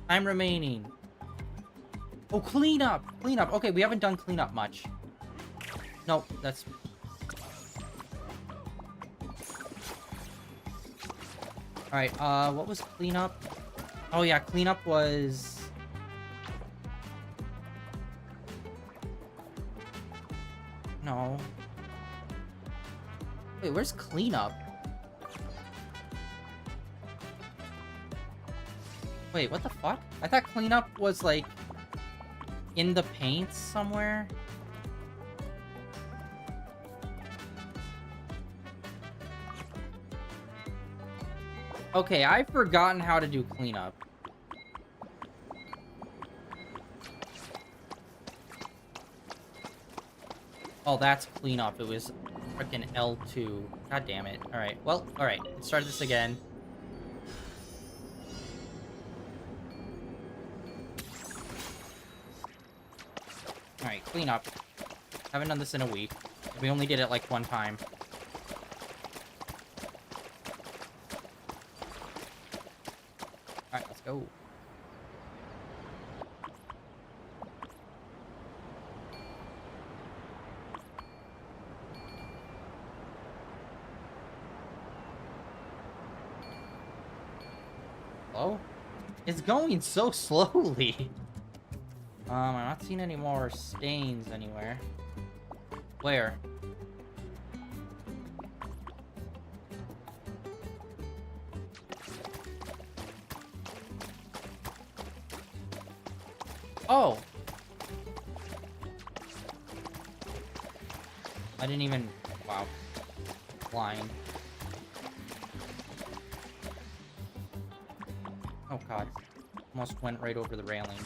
[SPEAKER 1] Time remaining. Oh, cleanup! Cleanup. Okay, we haven't done cleanup much. Nope, that's... Alright, what was cleanup? Oh yeah, cleanup was... No. Wait, where's cleanup? Wait, what the fuck? I thought cleanup was, like, in the paints somewhere? Okay, I've forgotten how to do cleanup. Oh, that's cleanup. It was frickin' L2. God damn it. Alright, well, alright. Let's start this again. Alright, cleanup. Haven't done this in a week. We only did it like one time. Alright, let's go. Hello? It's going so slowly. I'm not seeing any more stains anywhere. Where? Oh! I didn't even... Wow. Blind. Oh god. Almost went right over the railing.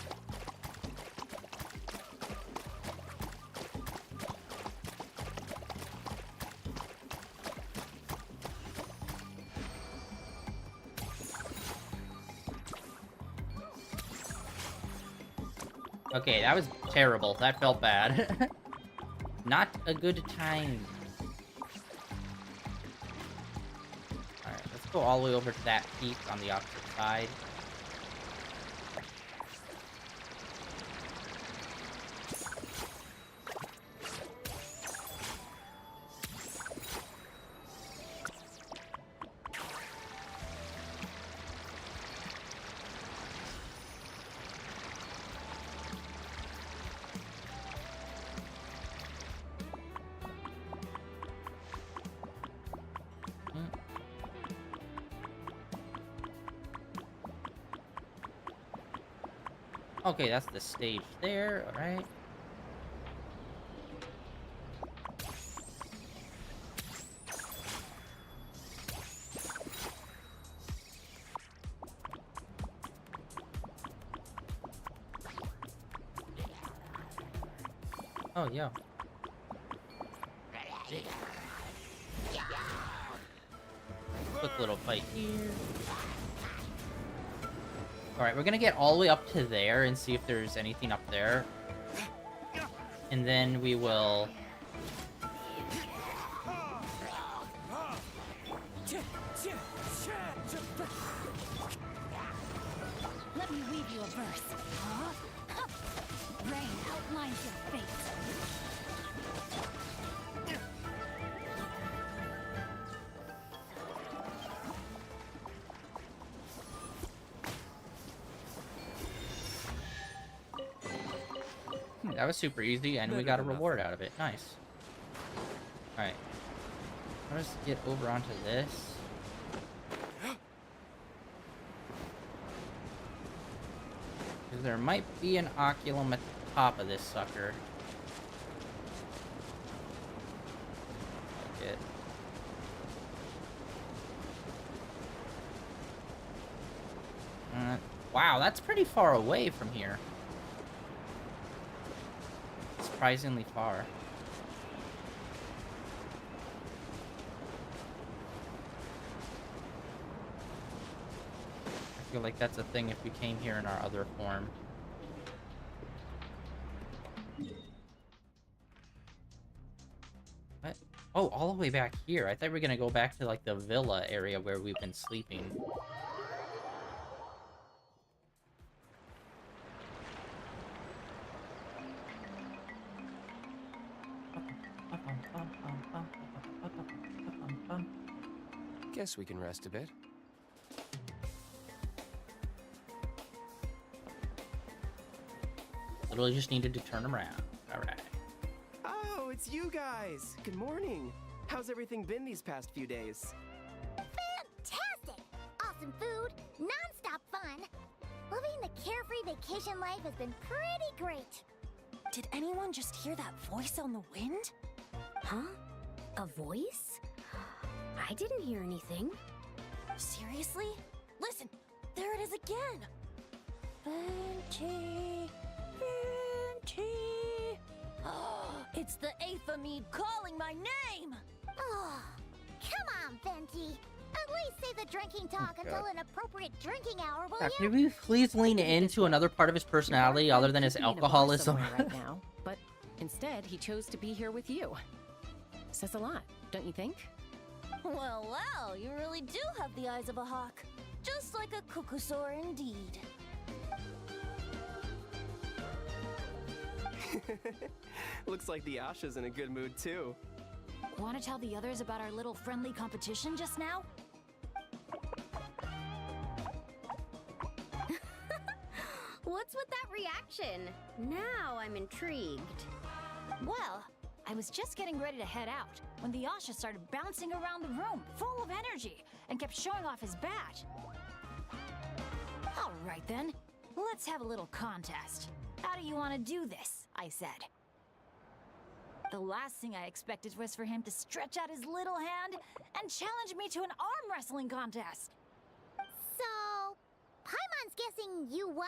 [SPEAKER 1] Okay, that was terrible. That felt bad. Not a good time. Alright, let's go all the way over to that peak on the opposite side. Okay, that's the stage there, alright. Oh, yeah. Quick little fight here. Alright, we're gonna get all the way up to there and see if there's anything up there. And then we will...
[SPEAKER 5] Let me weave you a verse. Rain outlines your fate.
[SPEAKER 1] That was super easy, and we got a reward out of it. Nice. Alright. Let's get over onto this. Because there might be an oculum at the top of this sucker. Like it. Wow, that's pretty far away from here. Surprisingly far. I feel like that's a thing if we came here in our other form. What? Oh, all the way back here. I thought we were gonna go back to like the villa area where we've been sleeping.
[SPEAKER 7] Guess we can rest a bit.
[SPEAKER 1] Literally just needed to turn around. Alright.
[SPEAKER 7] Oh, it's you guys! Good morning.
[SPEAKER 12] How's everything been these past few days?
[SPEAKER 3] Fantastic! Awesome food, non-stop fun. Living the carefree vacation life has been pretty great.
[SPEAKER 8] Did anyone just hear that voice on the wind?
[SPEAKER 13] Huh? A voice? I didn't hear anything.
[SPEAKER 8] Seriously? Listen, there it is again. Venti, Venti. It's the Aphemide calling my name.
[SPEAKER 3] Oh, come on, Venti. At least say the drinking talk until an appropriate drinking hour, will
[SPEAKER 1] Can
[SPEAKER 3] you?
[SPEAKER 1] we please lean into another part of his personality other than his alcoholism?
[SPEAKER 4] Right now, but instead he chose to be here with you. Says a lot, don't you think?
[SPEAKER 8] Well, well, you really do have the eyes of a hawk. Just like a cuckoosaur indeed.
[SPEAKER 12] Looks like the Asha's in a good mood too.
[SPEAKER 5] Want to tell the others about our little friendly competition just now?
[SPEAKER 13] What's with that reaction? Now I'm intrigued.
[SPEAKER 5] Well, I was just getting ready to head out when the Asha started bouncing around the room, full of energy, and kept showing off his badge. All right then, let's have a little contest. How do you want to do this? I said. The last thing I expected was for him to stretch out his little hand and challenge me to an arm wrestling contest.
[SPEAKER 3] So, Paimon's guessing you won?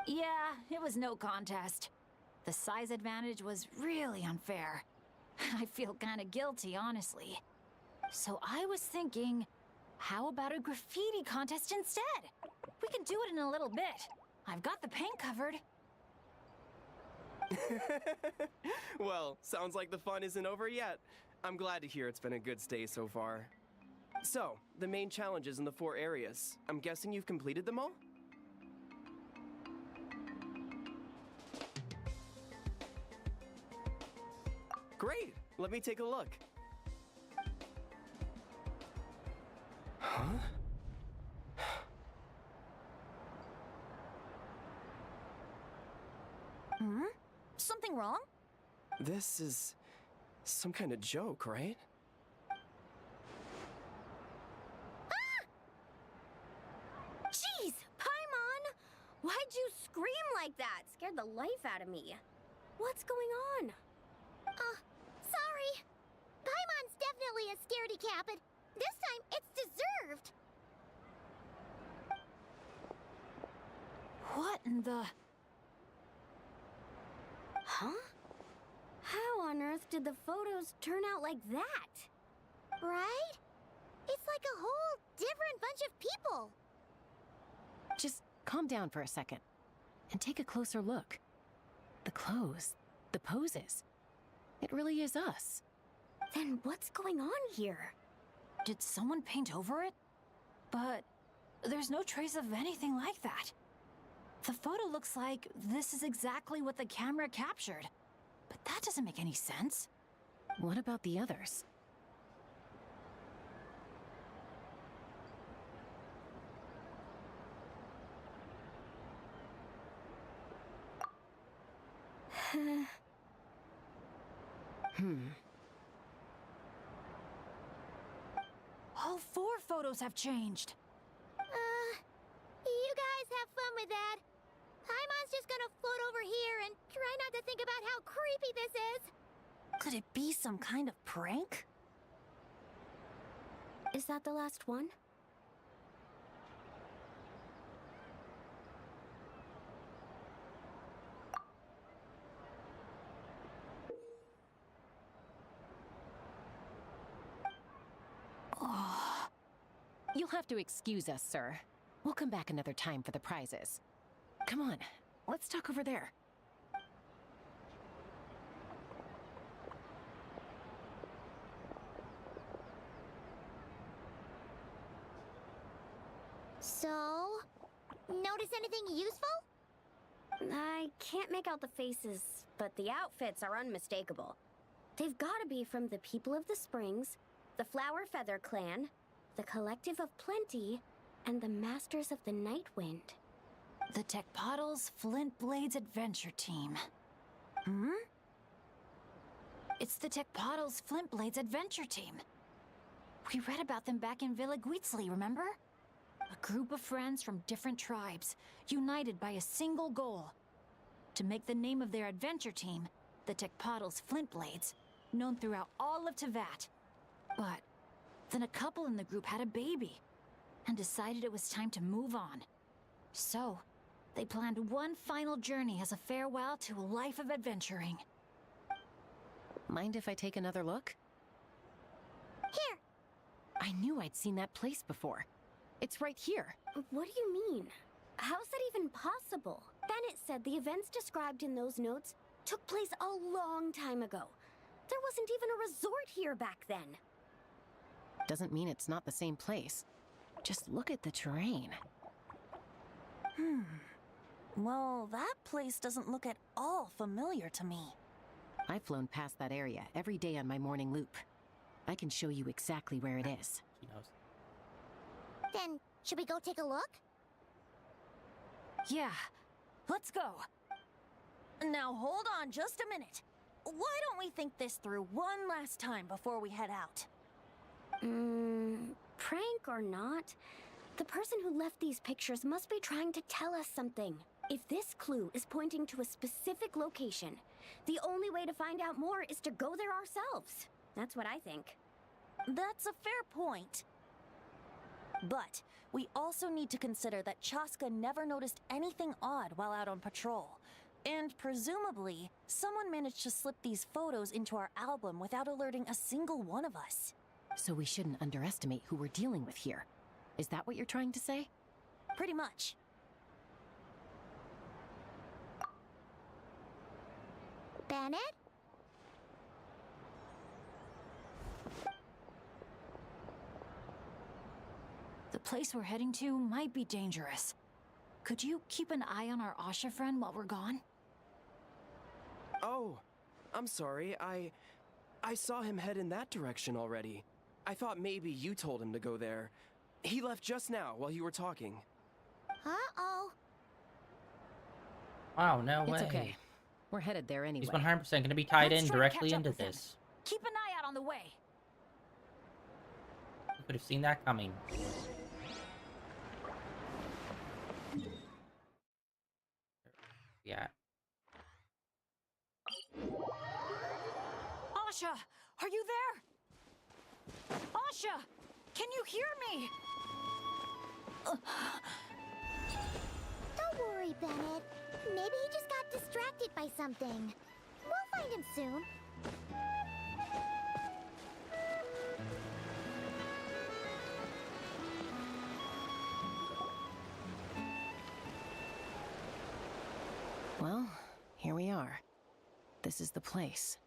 [SPEAKER 5] Yeah, it was no contest. The size advantage was really unfair. I feel kinda guilty, honestly. So I was thinking, how about a graffiti contest instead? We can do it in a little bit. I've got the paint covered.
[SPEAKER 12] Well, sounds like the fun isn't over yet. I'm glad to hear it's been a good stay so far. So, the main challenges in the 4 areas. I'm guessing you've completed them all? Great! Let me take a look. Huh?
[SPEAKER 8] Hmm? Something wrong?
[SPEAKER 12] This is some kind of joke, right?
[SPEAKER 13] Jeez, Paimon! Why'd you scream like that? Scared the life out of me. What's going on?
[SPEAKER 3] Sorry. Paimon's definitely a scaredy cat, but this time it's deserved.
[SPEAKER 5] What in the...
[SPEAKER 13] Huh? How on earth did the photos turn out like that?
[SPEAKER 3] Right? It's like a whole different bunch of people.
[SPEAKER 4] Just calm down for a second and take a closer look. The clothes, the poses. It really is us.
[SPEAKER 13] Then what's going on here?
[SPEAKER 5] Did someone paint over it? But there's no trace of anything like that. The photo looks like this is exactly what the camera captured. But that doesn't make any sense.
[SPEAKER 4] What about the others?
[SPEAKER 5] All 4 photos have changed.
[SPEAKER 3] You guys have fun with that. Paimon's just gonna float over here and try not to think about how creepy this is.
[SPEAKER 8] Could it be some kind of prank?
[SPEAKER 13] Is that the last one?
[SPEAKER 4] You'll have to excuse us, sir. We'll come back another time for the prizes. Come on, let's talk over there.
[SPEAKER 3] So, notice anything useful?
[SPEAKER 13] I can't make out the faces, but the outfits are unmistakable. They've gotta be from the People of the Springs, the Flower Feather Clan, the Collective of Plenty, and the Masters of the Night Wind.
[SPEAKER 5] The Tecpotals Flint Blades Adventure Team.
[SPEAKER 8] Hmm?
[SPEAKER 5] It's the Tecpotals Flintblades adventure team. We read about them back in Villa Guitzli, remember? A group of friends from different tribes, united by a single goal. To make the name of their adventure team, the Tecpotals Flintblades, known throughout all of Teyvat. But then a couple in the group had a baby, and decided it was time to move on. So, they planned one final journey as a farewell to a life of adventuring.
[SPEAKER 4] Mind if I take another look?
[SPEAKER 3] Here!
[SPEAKER 4] I knew I'd seen that place before. It's right here.
[SPEAKER 13] What do you mean? How's that even possible? Bennett said the events described in those notes took place a long time ago. There wasn't even a resort here back then.
[SPEAKER 4] Doesn't mean it's not the same place. Just look at the terrain.
[SPEAKER 8] Well, that place doesn't look at all familiar to me.
[SPEAKER 4] I've flown past that area every day on my morning loop. I can show you exactly where it is.
[SPEAKER 1] She knows.
[SPEAKER 3] Then, should we go take a look?
[SPEAKER 5] Yeah, let's go.
[SPEAKER 8] Now hold on just a minute. Why don't we think this through one last time before we head out?
[SPEAKER 13] Prank or not, the person who left these pictures must be trying to tell us something. If this clue is pointing to a specific location, the only way to find out more is to go there ourselves. That's what I think.
[SPEAKER 8] That's a fair point. But we also need to consider that Chaska never noticed anything odd while out on patrol. And presumably, someone managed to slip these photos into our album without alerting a single one of us.
[SPEAKER 4] So we shouldn't underestimate who we're dealing with here. Is that what you're trying to say?
[SPEAKER 8] Pretty much.
[SPEAKER 3] Bennett?
[SPEAKER 5] The place we're heading to might be dangerous. Could you keep an eye on our Asha friend while we're gone?
[SPEAKER 12] Oh, I'm sorry. I saw him head in that direction already. I thought maybe you told him to go there. He left just now while you were talking.
[SPEAKER 3] Uh-oh.
[SPEAKER 1] Wow, no way.
[SPEAKER 4] It's okay. We're headed there anyway.
[SPEAKER 1] He's 100% going to be tied
[SPEAKER 5] Let's
[SPEAKER 1] in
[SPEAKER 5] try to
[SPEAKER 1] directly
[SPEAKER 5] catch up
[SPEAKER 1] into
[SPEAKER 5] with him.
[SPEAKER 1] this.
[SPEAKER 5] Keep an eye out on the way.
[SPEAKER 1] You could have seen that coming. Yeah.
[SPEAKER 5] Asha, are you there? Asha, can you hear me?
[SPEAKER 3] Don't worry, Bennett. Maybe he just got distracted by something. We'll find him soon.
[SPEAKER 4] Well, here we are. This is the place.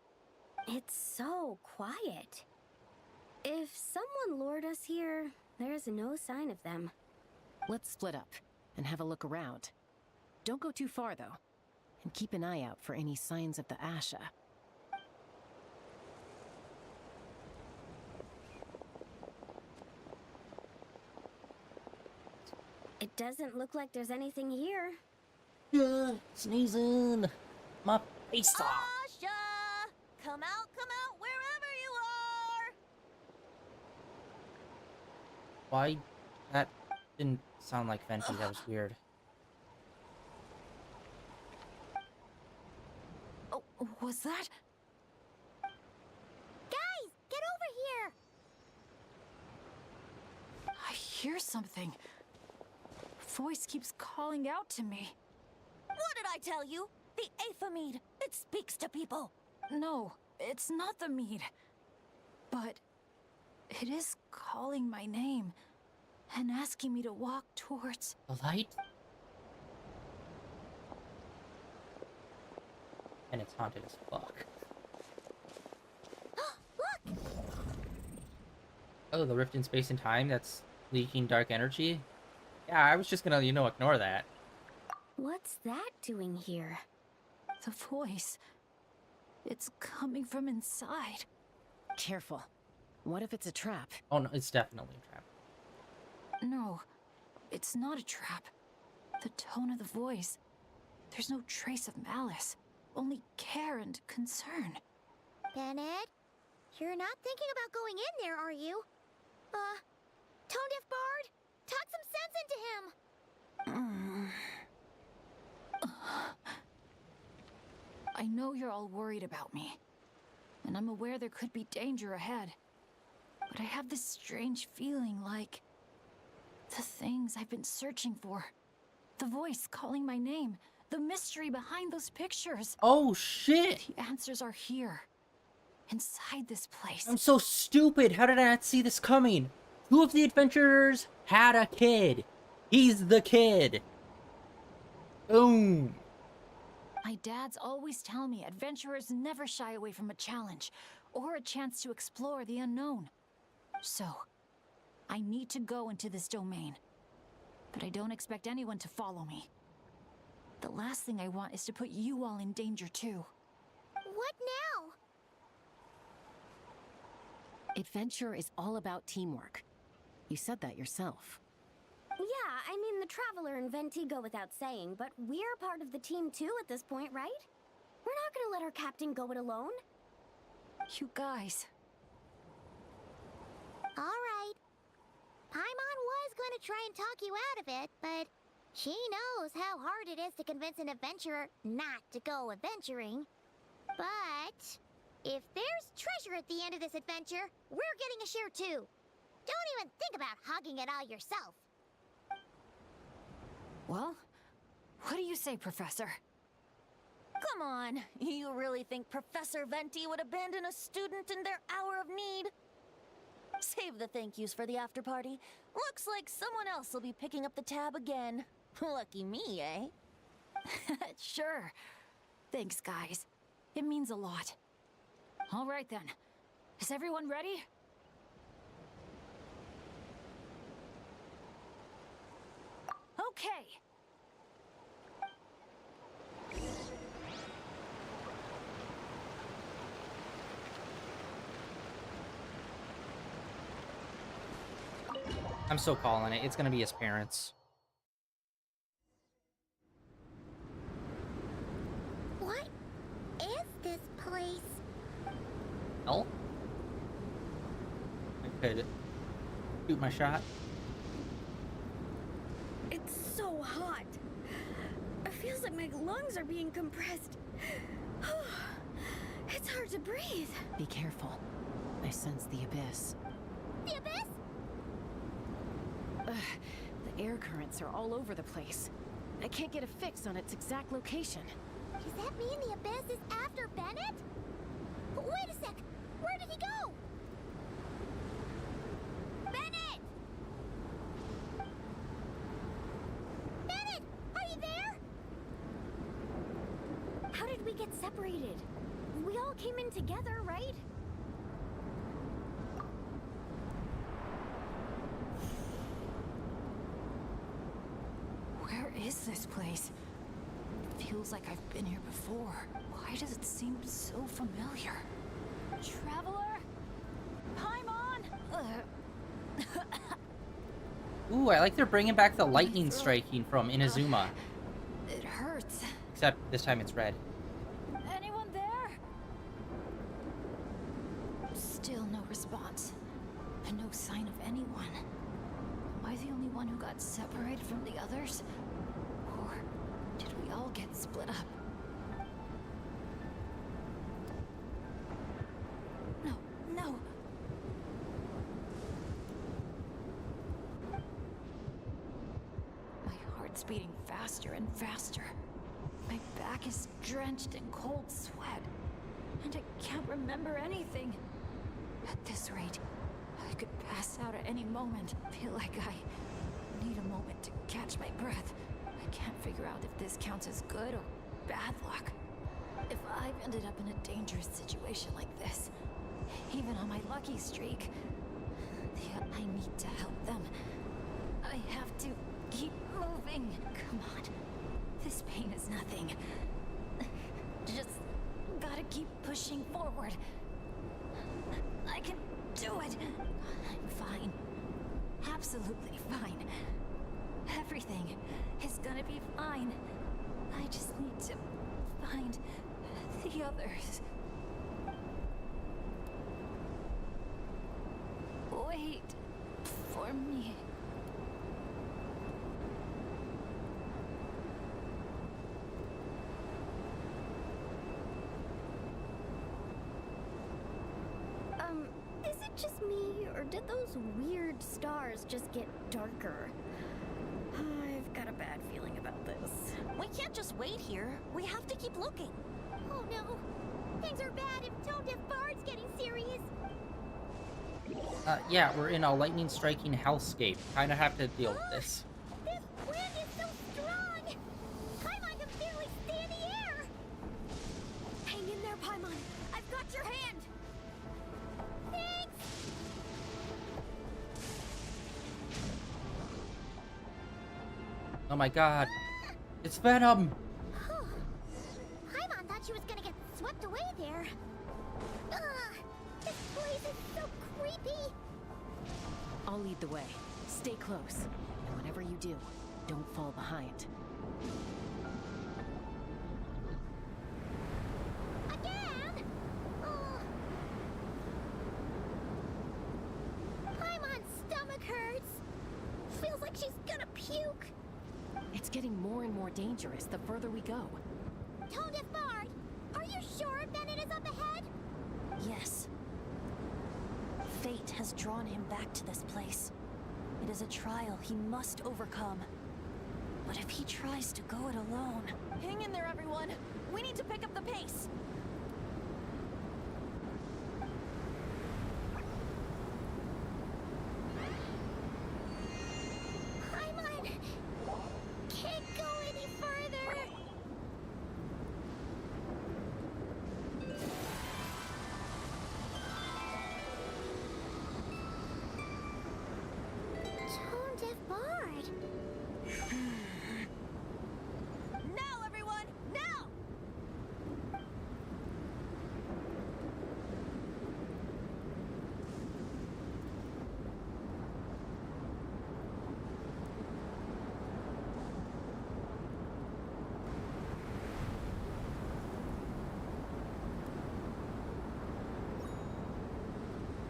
[SPEAKER 13] It's so quiet. If someone lured us here, there's no sign of them.
[SPEAKER 4] Let's split up and have a look around. Don't go too far, though. And keep an eye out for any signs of the Asha.
[SPEAKER 13] It doesn't look like there's anything here.
[SPEAKER 1] Sneezing. My face off.
[SPEAKER 8] Asha! Come out wherever you are!
[SPEAKER 1] Why? That didn't sound like Venti. That was weird.
[SPEAKER 5] Oh, was that?
[SPEAKER 3] Guys, get over here!
[SPEAKER 5] I hear something. Voice keeps calling out to me.
[SPEAKER 8] What did I tell you? The Aethamid. It speaks to people.
[SPEAKER 5] No, it's not the mead. But it is calling my name and asking me to walk towards...
[SPEAKER 1] The light? And it's haunted as fuck.
[SPEAKER 3] Look!
[SPEAKER 1] Oh, the rift in space and time that's leaking dark energy? Yeah, I was just gonna, ignore that.
[SPEAKER 13] What's that doing here?
[SPEAKER 5] The voice. It's coming from inside.
[SPEAKER 4] Careful. What if it's a trap?
[SPEAKER 1] Oh no, it's definitely a trap.
[SPEAKER 5] No, it's not a trap. The tone of the voice. There's no trace of malice. Only care and concern.
[SPEAKER 3] Bennett, you're not thinking about going in there, are you? Tone Deaf Bard, talk some sense into him!
[SPEAKER 5] I know you're all worried about me, and I'm aware there could be danger ahead. But I have this strange feeling like the things I've been searching for. The voice calling my name, the mystery behind those pictures.
[SPEAKER 1] Oh shit!
[SPEAKER 5] The answers are here, inside this place.
[SPEAKER 1] I'm so stupid. How did I not see this coming? 2 of the adventurers had a kid. He's the kid. Boom.
[SPEAKER 5] My dads always tell me adventurers never shy away from a challenge or a chance to explore the unknown. So, I need to go into this domain. But I don't expect anyone to follow me. The last thing I want is to put you all in danger too.
[SPEAKER 3] What now?
[SPEAKER 4] Adventure is all about teamwork. You said that yourself.
[SPEAKER 13] Yeah, I mean, the Traveler and Venti go without saying, but we're part of the team too at this point, right? We're not gonna let our captain go it alone.
[SPEAKER 5] You guys.
[SPEAKER 3] Alright. Paimon was gonna try and talk you out of it, but she knows how hard it is to convince an adventurer not to go adventuring. But if there's treasure at the end of this adventure, we're getting a share too. Don't even think about hogging it all yourself.
[SPEAKER 5] Well, what do you say, Professor?
[SPEAKER 8] Come on, you really think Professor Venti would abandon a student in their hour of need? Save the thank yous for the after party. Looks like someone else will be picking up the tab again. Lucky me, eh?
[SPEAKER 5] Sure. Thanks, guys. It means a lot. All right then. Is everyone ready? Okay.
[SPEAKER 1] I'm so calling it. It's gonna be his parents.
[SPEAKER 3] What is this place?
[SPEAKER 1] Hell? I could shoot my shot.
[SPEAKER 3] It's so hot. It feels like my lungs are being compressed. It's hard to breathe.
[SPEAKER 4] Be careful. I sense the abyss.
[SPEAKER 3] The abyss?
[SPEAKER 4] The air currents are all over the place. I can't get a fix on its exact location.
[SPEAKER 3] Does that mean the abyss is after Bennett? Wait a sec! Where did he go? Bennett! Bennett! Are you there?
[SPEAKER 13] How did we get separated? We all came in together, right?
[SPEAKER 5] Where is this place? It feels like I've been here before. Why does it seem so familiar? Traveler? Paimon?
[SPEAKER 1] Ooh, I like they're bringing back the lightning striking from Inazuma.
[SPEAKER 5] It hurts.
[SPEAKER 1] Except this time it's red.
[SPEAKER 5] Anyone there? Still no response. And no sign of anyone. Am I the only one who got separated from the others? Or did we all get split up? No, no. My heart's beating faster and faster. My back is drenched in cold sweat. And I can't remember anything. At this rate, I could pass out at any moment. Feel like I need a moment to catch my breath. I can't figure out if this counts as good or bad luck. If I've ended up in a dangerous situation like this, even on my lucky streak, I need to help them. I have to keep moving. Come on. This pain is nothing. Just gotta keep pushing forward. I can do it. I'm fine. Absolutely fine. Everything is gonna be fine. I just need to find the others.
[SPEAKER 9] wait for me.
[SPEAKER 3] Is it just me, or did those weird stars just get darker? I've got a bad feeling about this.
[SPEAKER 8] We can't just wait here. We have to keep looking.
[SPEAKER 3] Oh no! Things are bad if Tone Deaf Bard's getting serious!
[SPEAKER 1] Yeah, we're in a lightning striking hellscape. Kinda have to deal with this.
[SPEAKER 3] This wind is so strong! Paimon can barely stay in the air! Hang in there, Paimon! I've got your hand! Thanks!
[SPEAKER 1] Oh my god. It's Venom!
[SPEAKER 3] Paimon thought she was gonna get swept away there. Ugh! This place is so creepy!
[SPEAKER 4] I'll lead the way. Stay close. And whatever you do, don't fall behind.
[SPEAKER 3] Again? Oh. Paimon's stomach hurts. Feels like she's gonna puke.
[SPEAKER 4] It's getting more and more dangerous the further we go.
[SPEAKER 3] Tone Deaf Bard, are you sure Bennett is up ahead?
[SPEAKER 8] Yes. Fate has drawn him back to this place. It is a trial he must overcome. But if he tries to go it alone... Hang in there, everyone! We need to pick up the pace!
[SPEAKER 3] Paimon! Can't go any further! Tone Deaf Bard!
[SPEAKER 8] Now, everyone! Now!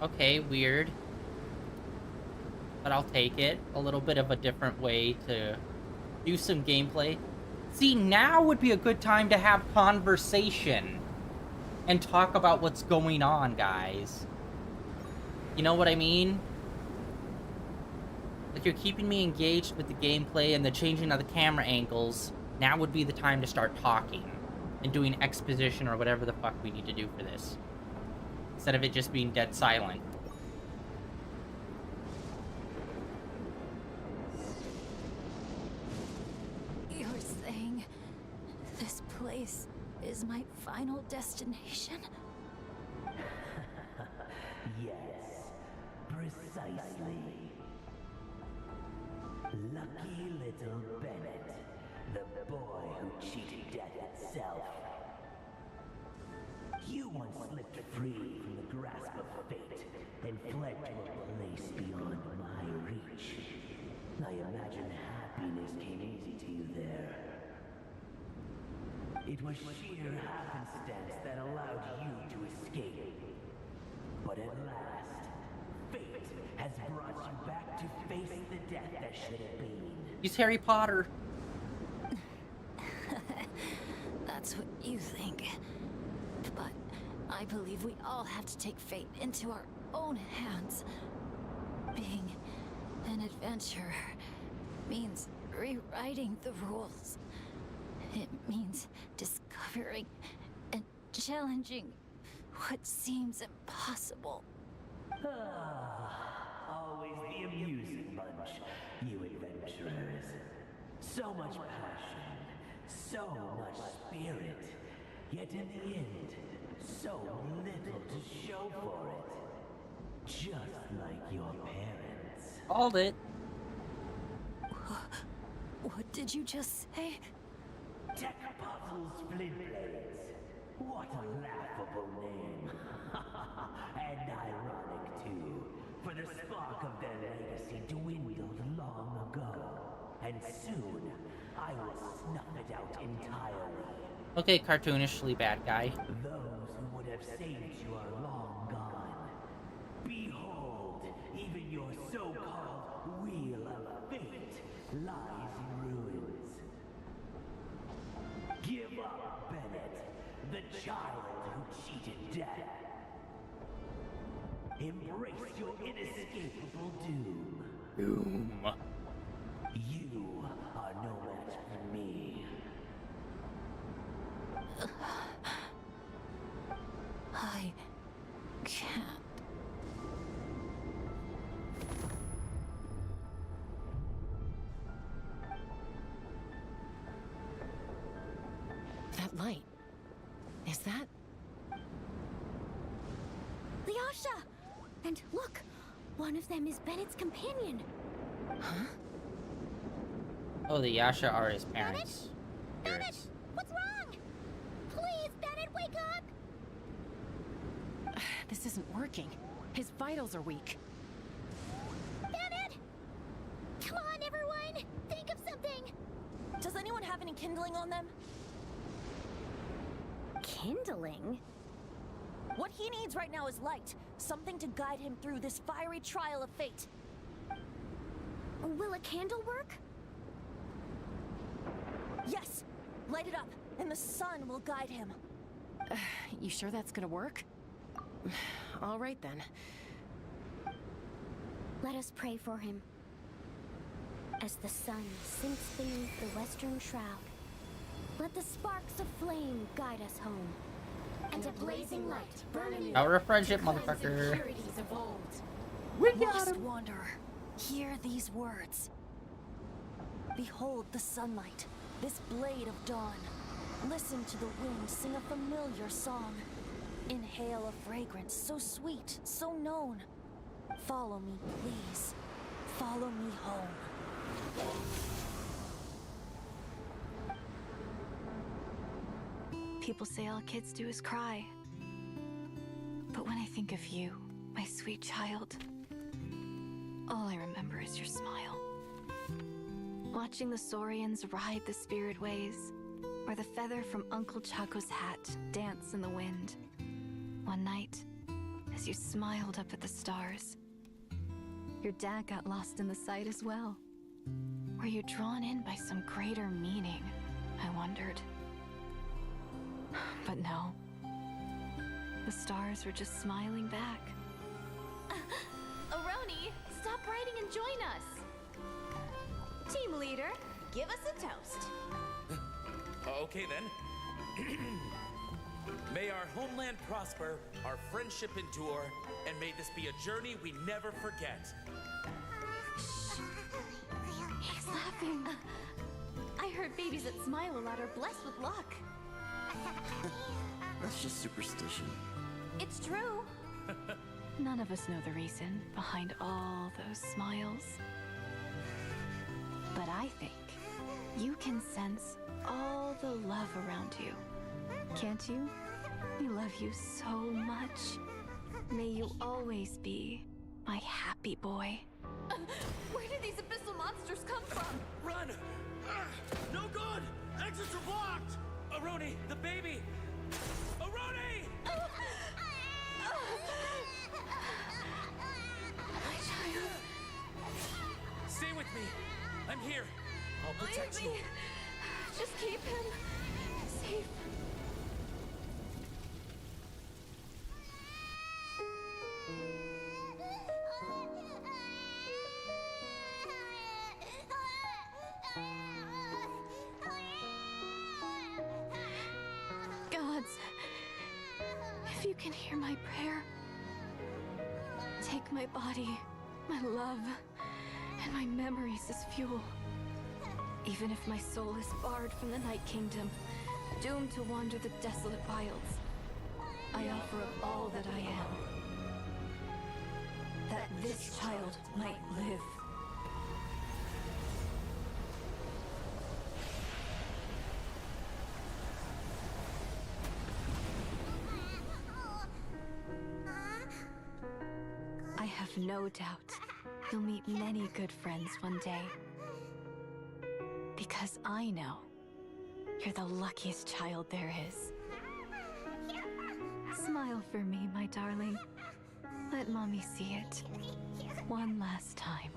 [SPEAKER 1] Okay, weird. But I'll take it. A little bit of a different way to do some gameplay. See, now would be a good time to have conversation and talk about what's going on, guys. You know what I mean? Like, you're keeping me engaged with the gameplay and the changing of the camera angles. Now would be the time to start talking and doing exposition or whatever the fuck we need to do for this. Instead of it just being dead silent.
[SPEAKER 9] You're saying this place is my final destination?
[SPEAKER 14] Yes, precisely. Lucky little Bennett, the boy who cheated death itself. You once slipped free from the grasp of fate and fled to a place beyond my reach. I imagine happiness came easy to you there. It was sheer happenstance that allowed you to escape. But at last, fate has brought you back to face the death that should have been.
[SPEAKER 1] He's Harry Potter.
[SPEAKER 9] That's what you think. But I believe we all have to take fate into our own hands. Being an adventurer means rewriting the rules. It means discovering and challenging what seems impossible.
[SPEAKER 14] Always the amusing bunch, you adventurers. So much passion, so much spirit, yet in the end, so little to show for it. Just like your parents.
[SPEAKER 1] Called it.
[SPEAKER 9] What did you just say?
[SPEAKER 14] Tech Puzzles Flintblades. What a laughable name. And ironic, too. For the spark of their legacy dwindled long ago. And soon, I will snuff it out entirely.
[SPEAKER 1] Okay, cartoonishly bad guy.
[SPEAKER 14] Those who would have saved you are long gone. Behold, even lies in ruins. Give up, Bennett, the child who cheated death. Embrace your inescapable doom.
[SPEAKER 1] Doom.
[SPEAKER 14] You are no match for me.
[SPEAKER 4] I can't. That light. Is that?
[SPEAKER 3] Lyasha! And look! One of them is Bennett's companion.
[SPEAKER 4] Huh?
[SPEAKER 1] Oh, the Yasha are his parents.
[SPEAKER 3] Bennett! What's wrong? Please, Bennett, wake up!
[SPEAKER 4] This isn't working. His vitals are weak.
[SPEAKER 3] Bennett! Come on, everyone! Think of something!
[SPEAKER 8] Does anyone have any kindling on them?
[SPEAKER 3] Kindling?
[SPEAKER 8] What he needs right now is light. Something to guide him through this fiery trial of fate.
[SPEAKER 3] Will a candle work?
[SPEAKER 8] Yes! Light it up, and the sun will guide him.
[SPEAKER 4] You sure that's gonna work? All right then.
[SPEAKER 3] Let us pray for him. As the sun sinks beneath the western shroud, let the sparks of flame guide us home. And a blazing light burn anew.
[SPEAKER 1] I'll refresh it, motherfucker.
[SPEAKER 8] We got him! Wanderer, hear these words. Behold the sunlight, this blade of dawn. Listen to the wind sing a familiar song. Inhale a fragrance so sweet, so known. Follow me, please. Follow me home.
[SPEAKER 15] People say all kids do is cry. But when I think of you, my sweet child, all I remember is your smile. Watching the Saurians ride the spirit ways, or the feather from Uncle Chaco's hat dance in the wind. One night, as you smiled up at the stars, your dad got lost in the sight as well. Were you drawn in by some greater meaning, I wondered. But no. The stars were just smiling back.
[SPEAKER 16] Aroni, stop writing and join us. Team leader, give us a toast.
[SPEAKER 17] Okay then. May our homeland prosper, our friendship endure, and may this be a journey we never forget.
[SPEAKER 16] He's laughing. I heard babies that smile a lot are blessed with luck.
[SPEAKER 18] That's just superstition.
[SPEAKER 16] It's true.
[SPEAKER 15] None of us know the reason behind all those smiles. But I think you can sense all the love around you. Can't you? We love you so much. May you always be my happy boy.
[SPEAKER 16] Where did these abyssal monsters come from?
[SPEAKER 17] Run! No good! Exits are blocked! Aroni, the baby! Aroni!
[SPEAKER 16] My child.
[SPEAKER 17] Stay with me. I'm here. I'll protect
[SPEAKER 16] Leave
[SPEAKER 17] you.
[SPEAKER 16] me. Just keep him safe.
[SPEAKER 15] Gods, if you can hear my prayer, take my body, my love, and my memories as fuel. Even if my soul is barred from the Night Kingdom, doomed to wander the desolate wilds, I offer up all that I am, that this child might live. I have no doubt you'll meet many good friends one day. Because I know you're the luckiest child there is. Smile for me, my darling. Let Mommy see it. One last time.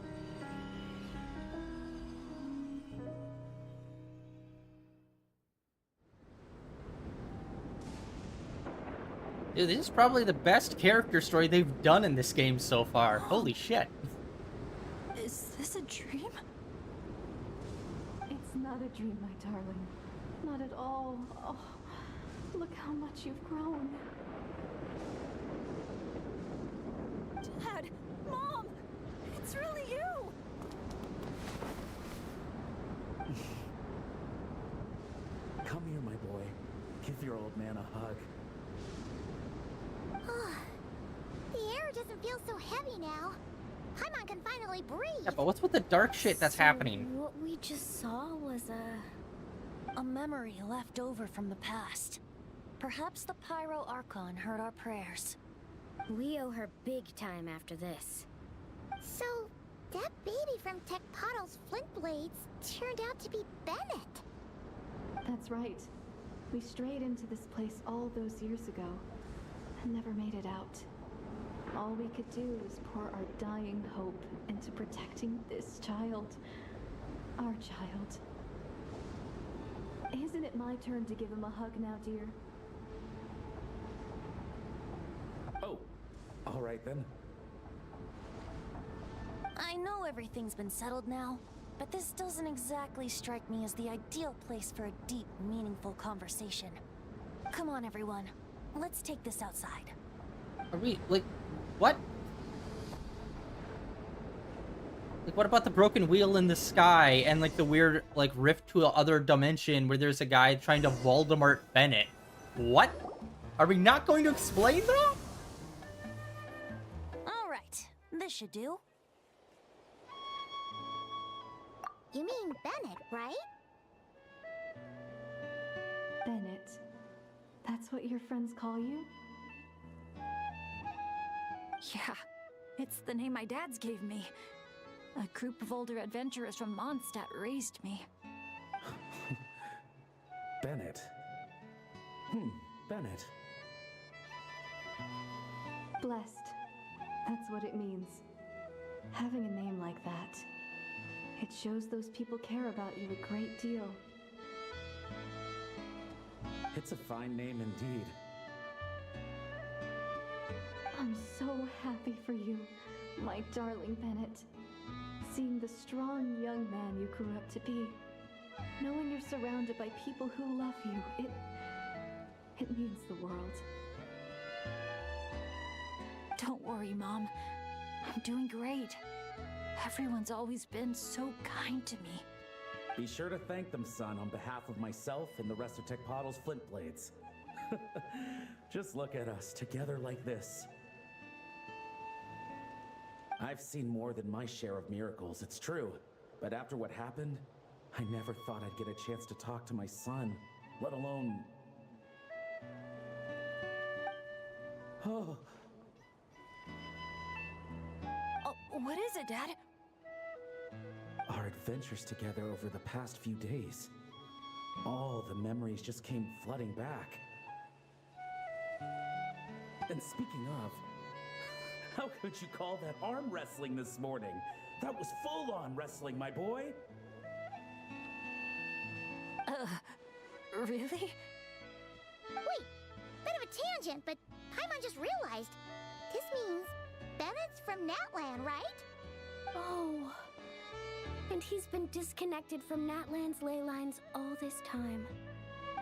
[SPEAKER 1] Dude, this is probably the best character story they've done in this game so far. Holy shit.
[SPEAKER 9] Is this a dream? It's not a dream, my darling. Not at all. Oh, look how much you've grown.
[SPEAKER 8] Dad! Mom! It's really you!
[SPEAKER 18] Come here, my boy. Give your old man a hug.
[SPEAKER 3] The air doesn't feel so heavy now. Paimon can finally breathe.
[SPEAKER 1] Yeah, but what's with the dark shit that's happening?
[SPEAKER 8] What we just saw was a memory left over from the past. Perhaps the Pyro Archon heard our prayers.
[SPEAKER 13] We owe her big time after this.
[SPEAKER 3] So, that baby from Tecpato's Flint Blades turned out to be Bennett.
[SPEAKER 9] That's right. We strayed into this place all those years ago and never made it out. All we could do was pour our dying hope into protecting this child. Our child. Isn't it my turn to give him a hug now, dear?
[SPEAKER 18] Oh, all right then.
[SPEAKER 8] I know everything's been settled now, but this doesn't exactly strike me as the ideal place for a deep, meaningful conversation. Come on, everyone. Let's take this outside.
[SPEAKER 1] Are we, like, what? Like, what about the broken wheel in the sky and, like, the weird, like, rift to another dimension where there's a guy trying to Voldemort Bennett? What? Are we not going to explain that?
[SPEAKER 8] All right, this should do.
[SPEAKER 3] You mean Bennett, right?
[SPEAKER 9] Bennett. That's what your friends call you?
[SPEAKER 5] Yeah, it's the name my dad's gave me. A group of older adventurers from Mondstadt raised me.
[SPEAKER 18] Bennett. Bennett.
[SPEAKER 9] Blessed. That's what it means. Having a name like that. It shows those people care about you a great deal.
[SPEAKER 18] It's a fine name indeed.
[SPEAKER 9] I'm so happy for you, my darling Bennett. Seeing the strong young man you grew up to be. Knowing you're surrounded by people who love you, it means the world.
[SPEAKER 5] Don't worry, Mom. I'm doing great. Everyone's always been so kind to me.
[SPEAKER 18] Be sure to thank them, son, on behalf of myself and the rest of Tecpato's Flint Blades. Just look at us, together like this. I've seen more than my share of miracles, it's true. But after what happened, I never thought I'd get a chance to talk to my son, let alone... Oh.
[SPEAKER 8] Oh, what is it, Dad?
[SPEAKER 18] Our adventures together over the past few days. All the memories just came flooding back. And speaking of, how could you call that arm wrestling this morning? That was full-on wrestling, my boy.
[SPEAKER 5] Really?
[SPEAKER 3] Wait, bit of a tangent, but Paimon just realized. This means Bennett's from Natland, right?
[SPEAKER 13] Oh. And he's been disconnected from Natland's ley lines all this time.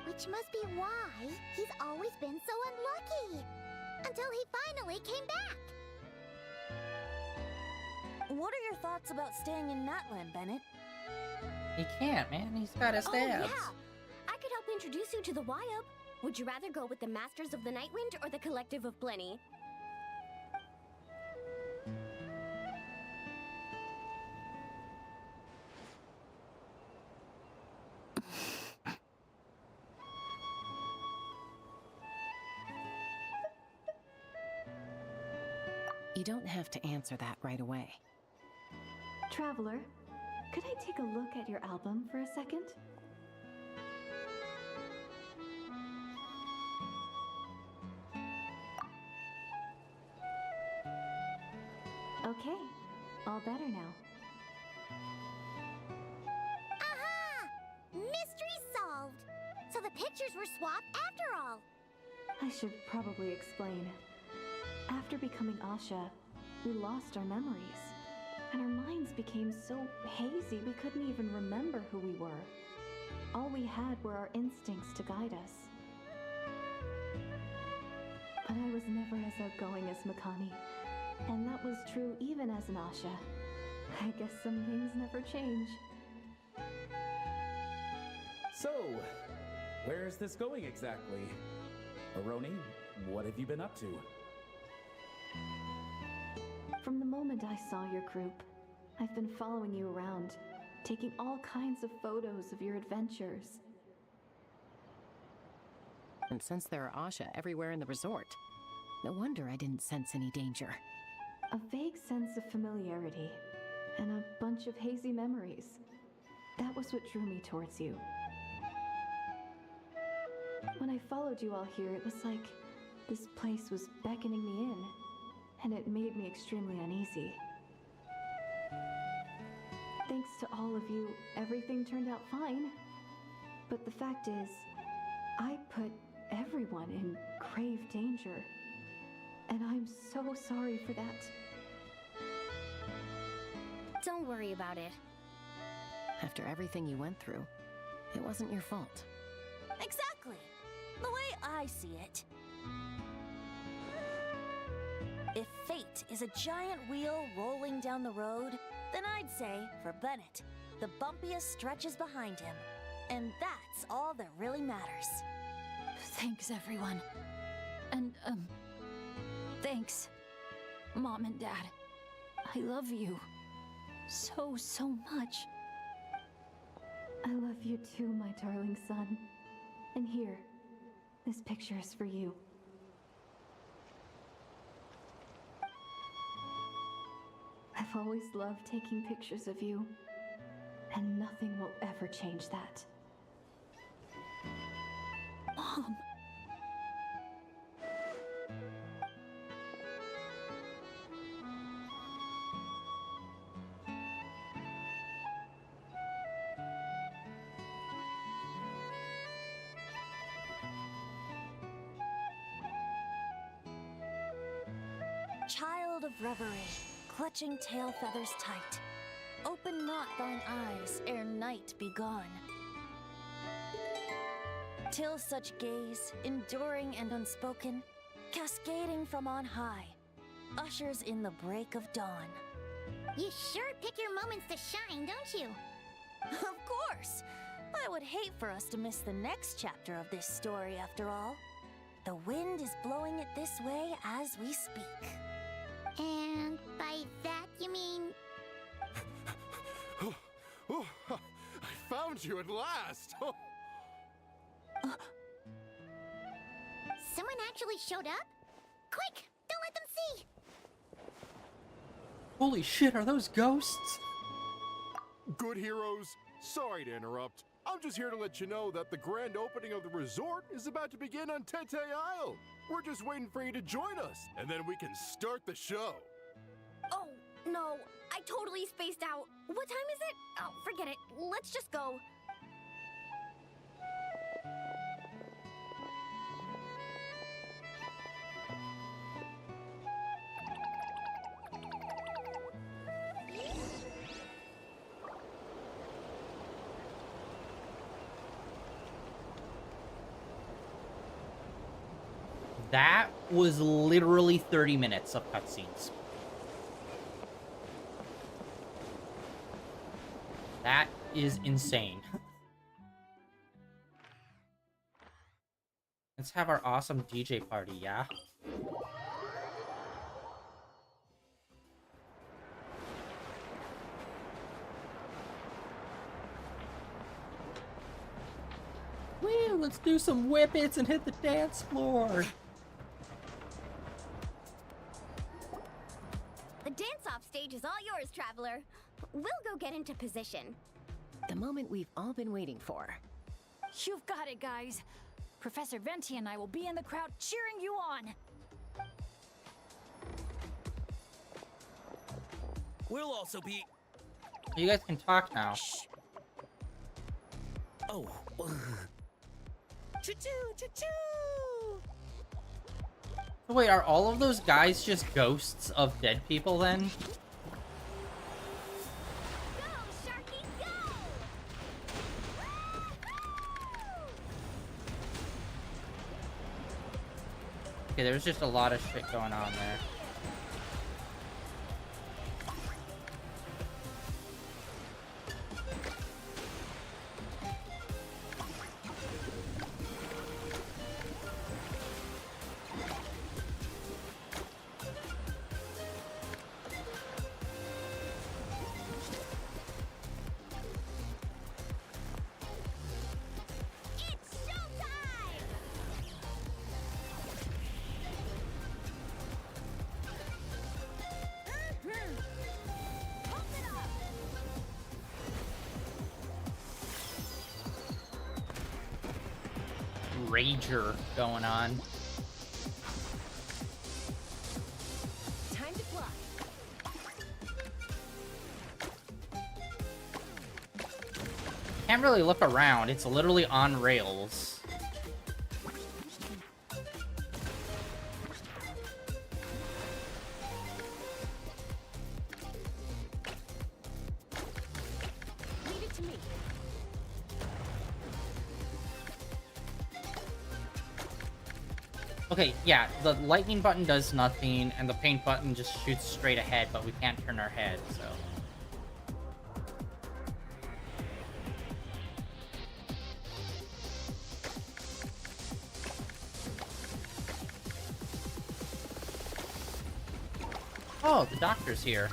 [SPEAKER 3] Which must be why he's always been so unlucky. Until he finally came back.
[SPEAKER 8] What are your thoughts about staying in Natland, Bennett?
[SPEAKER 1] He can't, man. He's got his stabs.
[SPEAKER 13] Oh, yeah. I could help introduce you to the HoYoverse. Would you rather go with the Masters of the Nightwind or the Collective of Plenty?
[SPEAKER 4] You don't have to answer that right away.
[SPEAKER 9] Traveler, could I take a look at your album for a second? Okay, all better now.
[SPEAKER 3] Aha! Mystery solved! So the pictures were swapped after all.
[SPEAKER 9] I should probably explain. After becoming Asha, we lost our memories, and our minds became so hazy we couldn't even remember who we were. All we had were our instincts to guide us. But I was never as outgoing as Makani, and that was true even as an Asha. I guess some things never change.
[SPEAKER 18] So, where's this going exactly? Aroni, what have you been up to?
[SPEAKER 9] From the moment I saw your group, I've been following you around, taking all kinds of photos of your adventures.
[SPEAKER 4] And since there are Asha everywhere in the resort, no wonder I didn't sense any danger.
[SPEAKER 9] A vague sense of familiarity, and a bunch of hazy memories. That was what drew me towards you. When I followed you all here, it was like this place was beckoning me in, and it made me extremely uneasy. Thanks to all of you, everything turned out fine. But the fact is, I put everyone in grave danger. And I'm so sorry for that.
[SPEAKER 13] Don't worry about it.
[SPEAKER 4] After everything you went through, it wasn't your fault.
[SPEAKER 8] Exactly! The way I see it. If fate is a giant wheel rolling down the road, then I'd say, for Bennett, the bumpiest stretch is behind him. And that's all that really matters.
[SPEAKER 5] Thanks, everyone. And, thanks, Mom and Dad. I love you so much.
[SPEAKER 9] I love you too, my darling son. And here, this picture is for you. I've always loved taking pictures of you, and nothing will ever change that.
[SPEAKER 5] Mom.
[SPEAKER 8] Child of reverie, clutching tail feathers tight, open not thine eyes ere night be gone. Till such gaze, enduring and unspoken, cascading from on high, ushers in the break of dawn.
[SPEAKER 3] You sure pick your moments to shine, don't you?
[SPEAKER 8] Of course! I would hate for us to miss the next chapter of this story after all. The wind is blowing it this way as we speak.
[SPEAKER 3] And by that you mean...
[SPEAKER 2] I found you at last!
[SPEAKER 3] Someone actually showed up? Quick! Don't let them see!
[SPEAKER 1] Holy shit, are those ghosts?
[SPEAKER 2] Good heroes, sorry to interrupt. I'm just here to let you know that the grand opening of the resort is about to begin on Teyvat Isle. We're just waiting for you to join us, and then we can start the show.
[SPEAKER 13] Oh, no. I totally spaced out. What time is it? Oh, forget it. Let's just go.
[SPEAKER 1] That was literally 30 minutes of cutscenes. That is insane. Let's have our awesome DJ party, yeah? Woo, let's do some whippets and hit the dance floor.
[SPEAKER 13] The dance-off stage is all yours, Traveler. We'll go get into position.
[SPEAKER 4] The moment we've all been waiting for.
[SPEAKER 5] You've got it, guys. Professor Venti and I will be in the crowd cheering you on.
[SPEAKER 17] We'll also be...
[SPEAKER 1] You guys can talk now.
[SPEAKER 17] Shh. Oh. Choo-choo, choo-choo!
[SPEAKER 1] So wait, are all of those guys just ghosts of dead people then? Okay, there's just a lot of shit going on there. Rager going on.
[SPEAKER 16] Time to fly.
[SPEAKER 1] Can't really look around. It's literally on rails.
[SPEAKER 16] Leave it to me.
[SPEAKER 1] Okay, yeah, the lightning button does nothing, and the paint button just shoots straight ahead, but we can't turn our head, so... Oh, the doctor's here.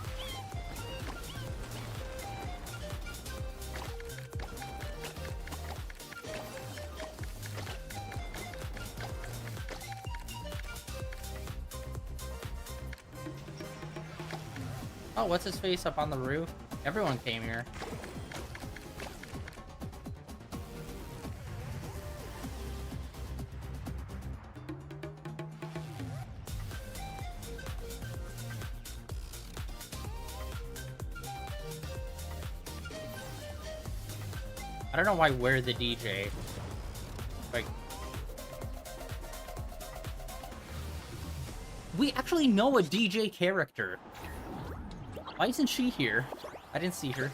[SPEAKER 1] Oh, what's his face up on the roof? Everyone came here. I don't know why we're the DJ. Like... We actually know a DJ character. Why isn't she here? I didn't see her.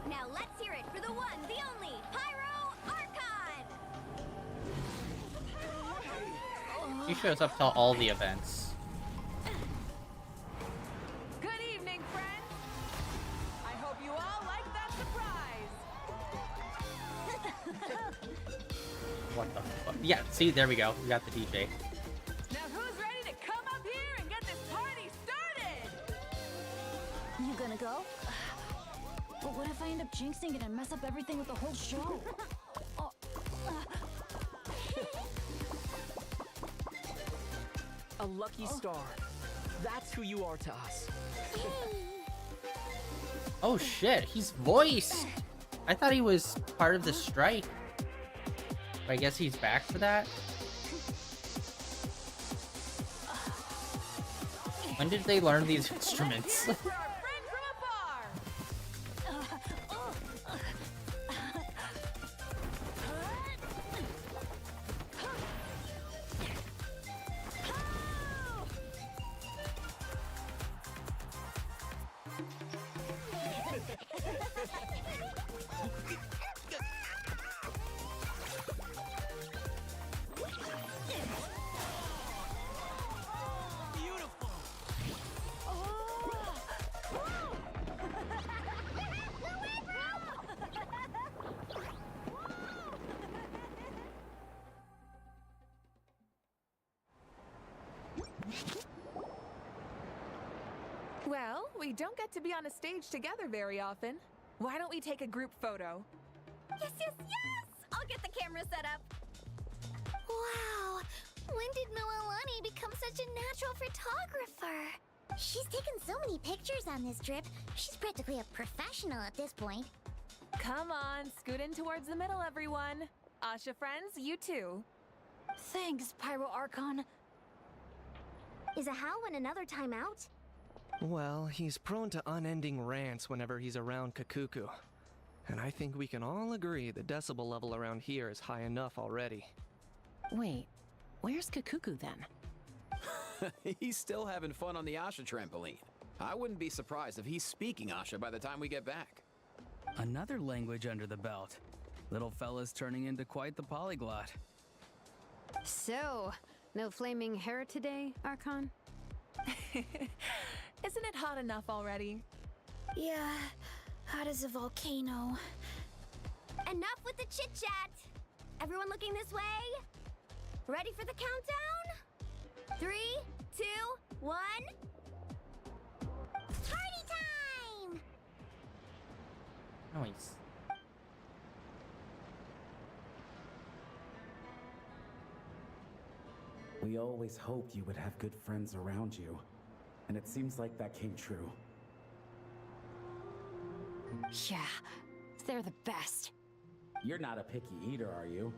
[SPEAKER 3] Now let's hear it for the one, the only, Pyro Archon!
[SPEAKER 1] She shows up to all the events.
[SPEAKER 11] Good evening, friends. I hope you all like that surprise.
[SPEAKER 1] What the fuck? Yeah, see, there we go. We got the DJ.
[SPEAKER 11] Now who's ready to come up here and get this party started?
[SPEAKER 5] You gonna go? But what if I end up jinxing it and mess up everything with the whole show?
[SPEAKER 12] A lucky star. That's who you are to us.
[SPEAKER 1] Oh shit, he's voiced! I thought he was part of the strike. But I guess he's back for that? When did they learn these instruments?
[SPEAKER 19] Well, we don't get to be on a stage together very often. Why don't we take a group photo?
[SPEAKER 3] Yes, yes, yes! I'll get the camera set up. Wow! When did Mililani become such a natural photographer? She's taken so many pictures on this trip. She's practically a professional at this point.
[SPEAKER 19] Come on, scoot in towards the middle, everyone. Asha friends, you too.
[SPEAKER 5] Thanks, Pyro Archon.
[SPEAKER 3] Is a Howlin another timeout?
[SPEAKER 12] Well, he's prone to unending rants whenever he's around Kakuku. And I think we can all agree the decibel level around here is high enough already.
[SPEAKER 4] Wait, where's Kakuku then?
[SPEAKER 20] He's still having fun on the Asha trampoline. I wouldn't be surprised if he's speaking Asha by the time we get back.
[SPEAKER 21] Another language under the belt. Little fella's turning into quite the polyglot.
[SPEAKER 22] So, no flaming hair today, Archon?
[SPEAKER 19] Isn't it hot enough already?
[SPEAKER 3] Yeah, hot as a volcano. Enough with the chit-chat! Everyone looking this way? Ready for the countdown? 3, 2, 1... Party time!
[SPEAKER 1] Nice.
[SPEAKER 18] We always hoped you would have good friends around you, and it seems like that came true.
[SPEAKER 22] Yeah, they're the best.
[SPEAKER 18] You're not a picky eater, are you?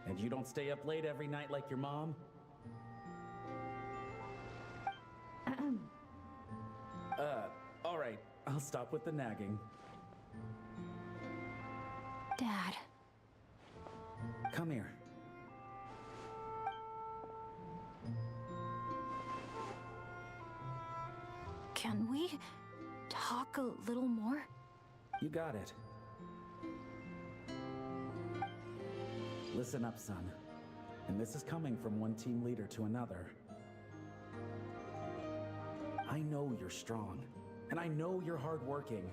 [SPEAKER 18] And you don't stay up late every night like your mom? All right, I'll stop with the nagging.
[SPEAKER 22] Dad.
[SPEAKER 18] Come here.
[SPEAKER 22] Can we talk a little more?
[SPEAKER 18] You got it. Listen up, son. And this is coming from one team leader to another. I know you're strong, and I know you're hardworking.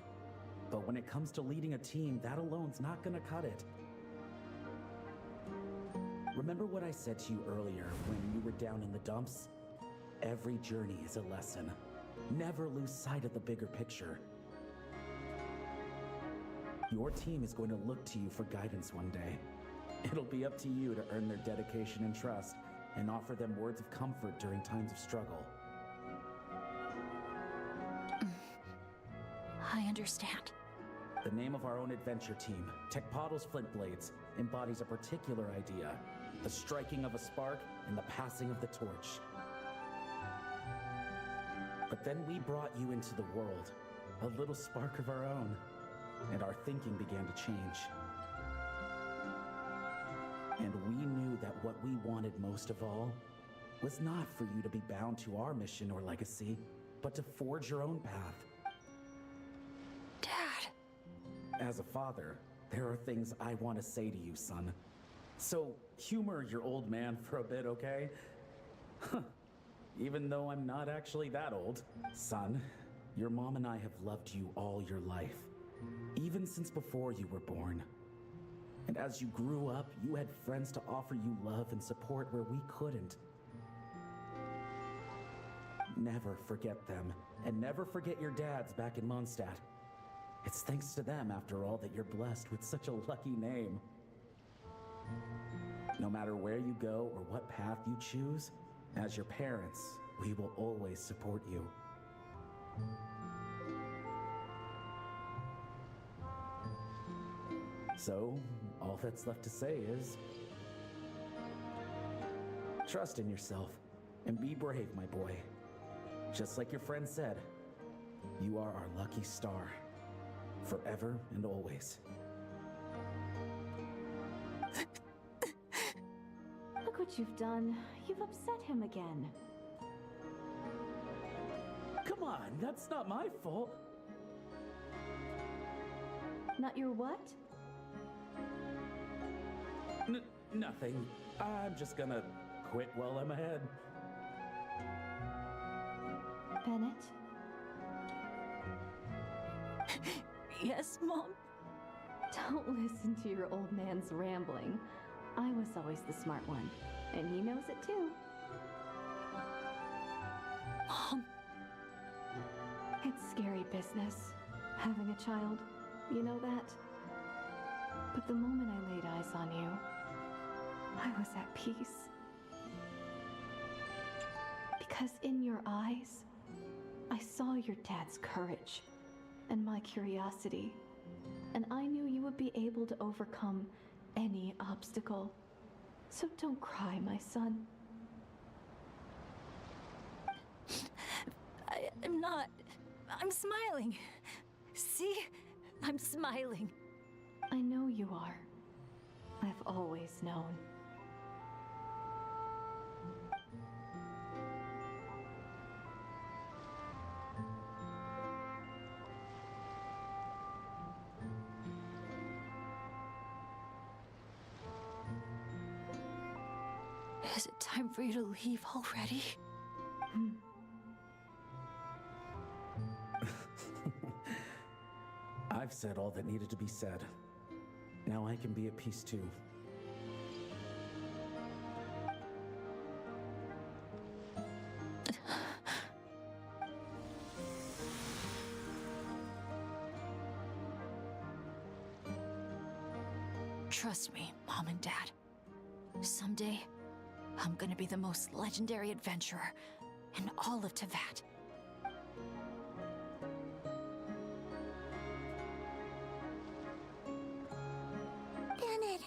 [SPEAKER 18] But when it comes to leading a team, that alone's not gonna cut it. Remember what I said to you earlier when you were down in the dumps? Every journey is a lesson. Never lose sight of the bigger picture. Your team is going to look to you for guidance one day. It'll be up to you to earn their dedication and trust and offer them words of comfort during times of struggle.
[SPEAKER 22] I understand.
[SPEAKER 18] The name of our own adventure team, Tecpato's Flint Blades, embodies a particular idea: the striking of a spark and the passing of the torch. But then we brought you into the world, a little spark of our own, and our thinking began to change. And we knew that what we wanted most of all was not for you to be bound to our mission or legacy, but to forge your own path.
[SPEAKER 22] Dad!
[SPEAKER 18] As a father, there are things I want to say to you, son. So humor your old man for a bit, okay? Even though I'm not actually that old. Son, your mom and I have loved you all your life, even since before you were born. And as you grew up, you had friends to offer you love and support where we couldn't. Never forget them, and never forget your dads back in Mondstadt. It's thanks to them, after all, that you're blessed with such a lucky name. No matter where you go or what path you choose, as your parents, we will always support you. So, all that's left to say is... trust in yourself, and be brave, my boy. Just like your friend said, you are our lucky star, forever and always.
[SPEAKER 23] Look what you've done. You've upset him again.
[SPEAKER 18] Come on, that's not my fault.
[SPEAKER 23] Not your what?
[SPEAKER 18] Nothing. I'm just gonna quit while I'm ahead.
[SPEAKER 23] Bennett?
[SPEAKER 9] Yes, Mom?
[SPEAKER 23] Don't listen to your old man's rambling. I was always the smart one, and he knows it too.
[SPEAKER 9] Mom!
[SPEAKER 23] It's scary business, having a child. You know that? But the moment I laid eyes on you, I was at peace. Because in your eyes, I saw your dad's courage and my curiosity, and I knew you would be able to overcome any obstacle. So don't cry, my son.
[SPEAKER 5] I'm not. I'm smiling. See? I'm smiling.
[SPEAKER 23] I know you are. I've always known.
[SPEAKER 22] Is it time for you to leave already?
[SPEAKER 18] I've said all that needed to be said. Now I can be at peace too.
[SPEAKER 22] Trust me, Mom and Dad. Someday, I'm gonna be the most legendary adventurer in all of Teyvat.
[SPEAKER 3] Bennett.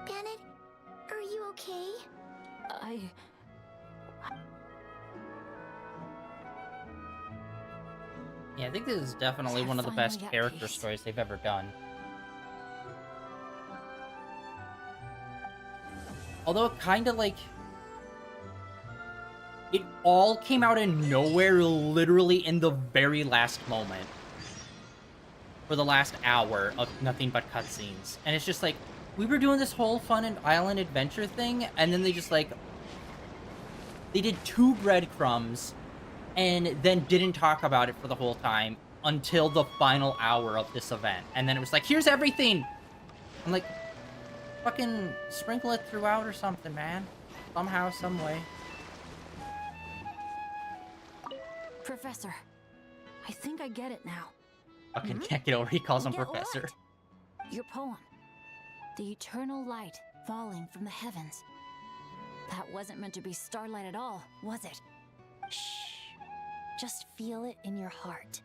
[SPEAKER 3] Bennett, are you okay?
[SPEAKER 1] Yeah, I think this is definitely one of the best
[SPEAKER 22] Finally at
[SPEAKER 1] character
[SPEAKER 22] peace.
[SPEAKER 1] stories they've ever done. Although it kind of like... It all came out of nowhere literally in the very last moment. For the last hour of nothing but cutscenes. And it's just like, we were doing this whole fun and island adventure thing, and then they just like... They did 2 breadcrumbs, and then didn't talk about it for the whole time until the final hour of this event. And then it was like, here's everything! I'm like, fucking sprinkle it throughout or something, man. Somehow, some way.
[SPEAKER 22] Professor, I think I get it now.
[SPEAKER 1] Fucking can't get over he calls him
[SPEAKER 22] Get
[SPEAKER 1] Professor.
[SPEAKER 22] what? Your poem. The eternal light falling from the heavens. That wasn't meant to be starlight at all, was it?
[SPEAKER 8] Shh. Just feel it in your heart.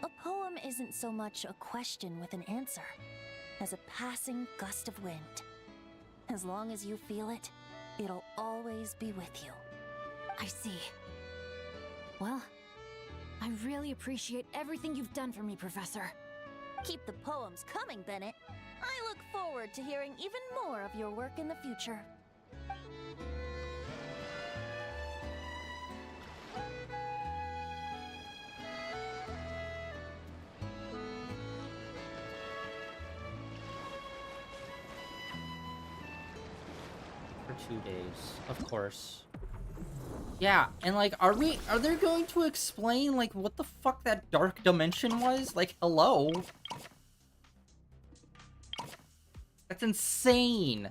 [SPEAKER 8] A poem isn't so much a question with an answer as a passing gust of wind. As long as you feel it, it'll always be with you.
[SPEAKER 22] I see. Well, I really appreciate everything you've done for me, Professor.
[SPEAKER 8] Keep the poems coming, Bennett. I look forward to hearing even more of your work in the future.
[SPEAKER 1] For 2 days, of course. Yeah, and like, are they going to explain, like, what the fuck that dark dimension was? Like, hello? That's insane!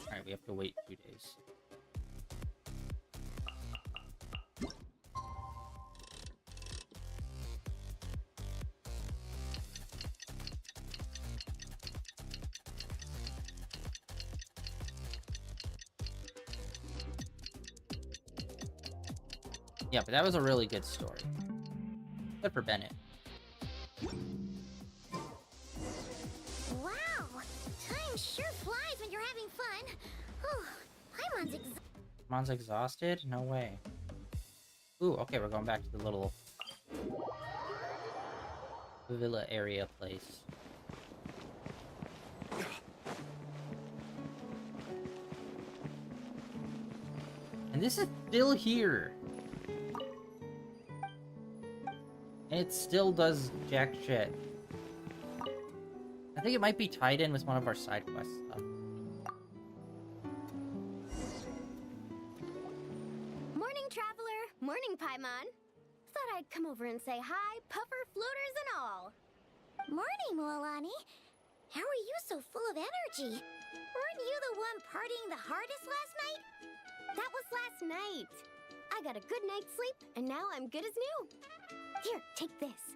[SPEAKER 1] Alright, we have to wait 2 days. Yeah, but that was a really good story. Good for Bennett.
[SPEAKER 3] Wow! Time sure flies when you're having fun. Oh, Paimon's exhausted.
[SPEAKER 1] Mon's exhausted? No way. Ooh, okay, we're going back to the little villa area place. And this is still here. And it still does jack shit. I think it might be tied in with one of our side quest stuff.
[SPEAKER 13] Morning, traveler. Morning, Paimon. Thought I'd come over and say hi, puffer, floaters, and all.
[SPEAKER 3] Morning, Mualani. How are you so full of energy? Weren't you the one partying the hardest last night?
[SPEAKER 13] That was last night. I got a good night's sleep, and now I'm good as new. Here, take this.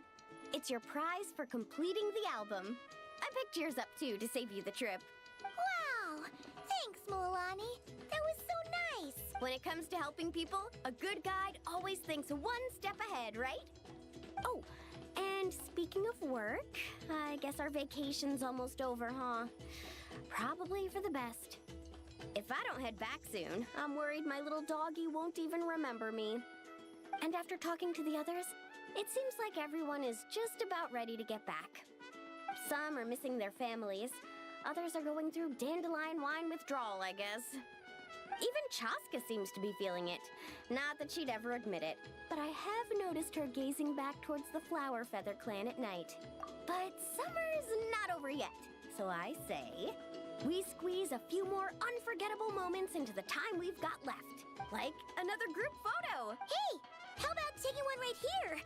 [SPEAKER 13] It's your prize for completing the album. I picked yours up, too, to save you the trip.
[SPEAKER 3] Wow! Thanks, Mualani. That was so nice.
[SPEAKER 13] When it comes to helping people, a good guide always thinks one step ahead, right? Oh, and speaking of work, I guess our vacation's almost over, huh? Probably for the best. If I don't head back soon, I'm worried my little doggy won't even remember me. And after talking to the others, it seems like everyone is just about ready to get back. Some are missing their families. Others are going through dandelion wine withdrawal, I guess. Even Chaska seems to be feeling it. Not that she'd ever admit it, but I have noticed her gazing back towards the Flower Feather clan at night. But summer's not over yet, so I say, we squeeze a few more unforgettable moments into the time we've got left. Like another group photo.
[SPEAKER 3] Hey, how about taking one right here?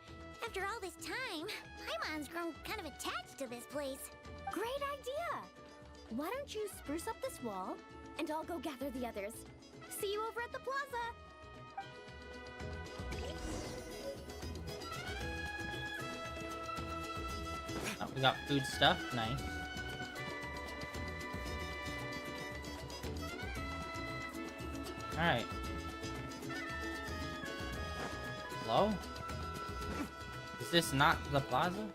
[SPEAKER 3] After all this time, Paimon's grown kind of attached to this place.
[SPEAKER 13] Great idea! Why don't you spruce up this wall, and I'll go gather the others. See you over at the plaza!
[SPEAKER 1] Oh, we got food stuff. Nice. Alright. Hello? Is this not the plaza?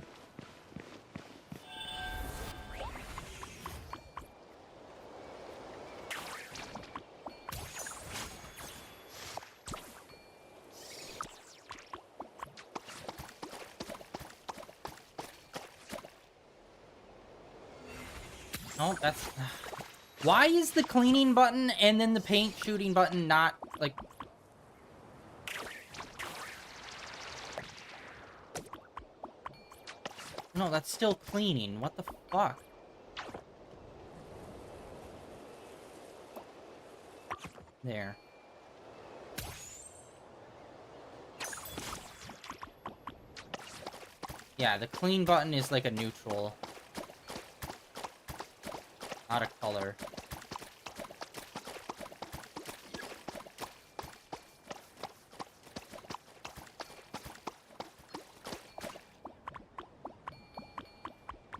[SPEAKER 1] No, that's... Why is the cleaning button and then the paint shooting button not, like... No, that's still cleaning. What the fuck? There. Yeah, the clean button is like a neutral. Not a color.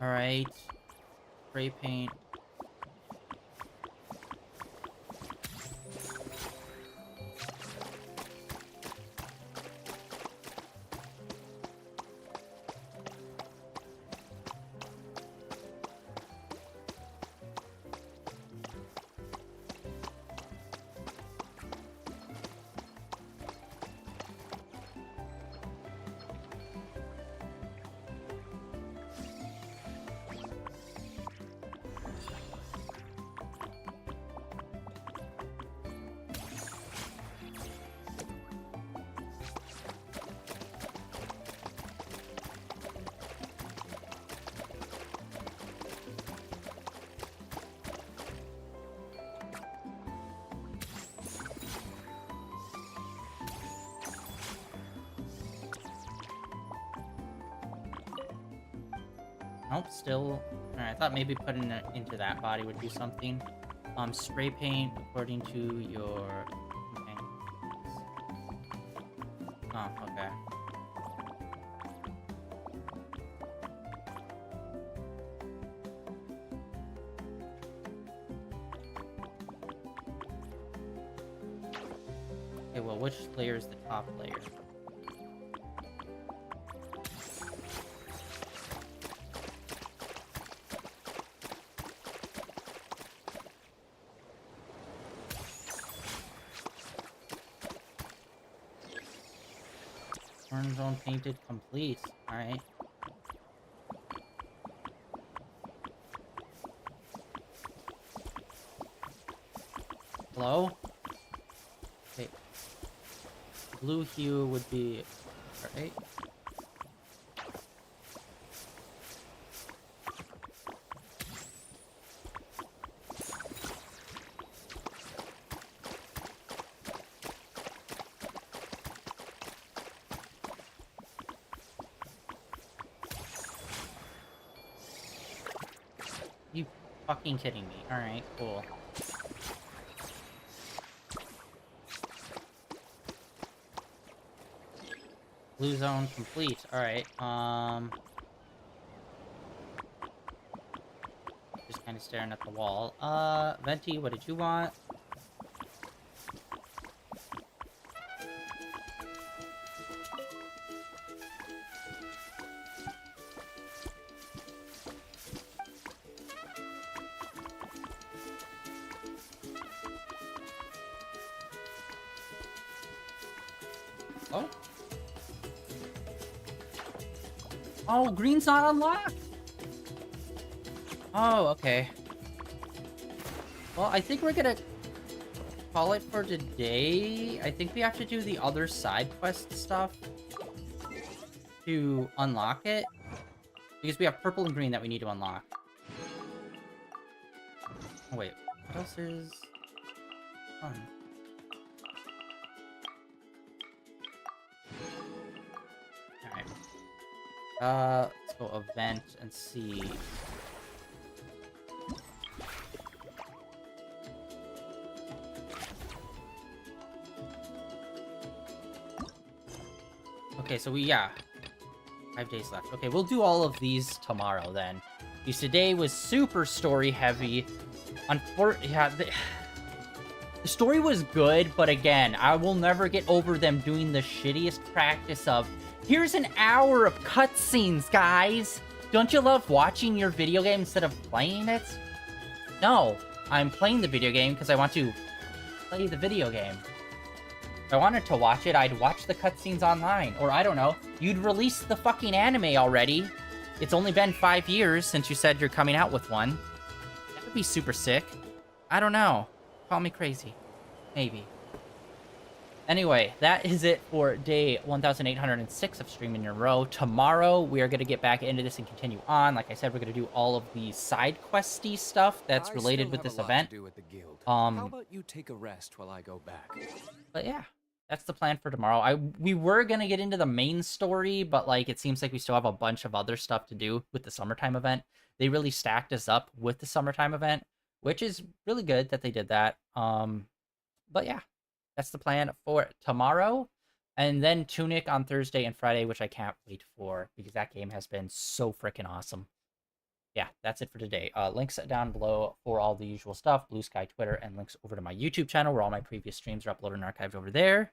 [SPEAKER 1] Alright. Spray paint. Nope, still... Alright, I thought maybe putting it into that body would do something. Spray paint according to your... Okay. Oh, okay. Okay, well, which layer is the top layer? Turn zone painted complete. Alright. Hello? Okay. Blue hue would be... Alright. You fucking kidding me. Alright, cool. Blue zone complete. Alright, just kind of staring at the wall. Venti, what did you want? Oh. Oh, green's not unlocked. Oh, okay. Well, I think we're gonna call it for today. I think we have to do the other side quest stuff to unlock it. Because we have purple and green that we need to unlock. Oh, wait. What else is... fun? Alright. Let's go event and see. Okay, so yeah. 5 days left. Okay, we'll do all of these tomorrow then. Because today was super story heavy. Yeah, the story was good, but again, I will never get over them doing the shittiest practice of, here's an hour of cutscenes, guys! Don't you love watching your video game instead of playing it? No, I'm playing the video game because I want to play the video game. If I wanted to watch it, I'd watch the cutscenes online. Or, I don't know, you'd release the fucking anime already. It's only been 5 years since you said you're coming out with one. That would be super sick. I don't know. Call me crazy. Maybe. Anyway, that is it for day 1806 of Stream in a Row. Tomorrow, we are going to get back into this and continue on. Like I said, we're going to do all of the side questy stuff that's related with this event.
[SPEAKER 6] How about you take a rest while I go back?
[SPEAKER 1] But yeah, that's the plan for tomorrow. We were going to get into the main story, but like it seems like we still have a bunch of other stuff to do with the summertime event. They really stacked us up with the summertime event, which is really good that they did that. But yeah, that's the plan for tomorrow. And then Tunic on Thursday and Friday, which I can't wait for because that game has been so freaking awesome. Yeah, that's it for today. Links down below for all the usual stuff, Blue Sky, Twitter, and links over to my YouTube channel where all my previous streams are uploaded and archived over there.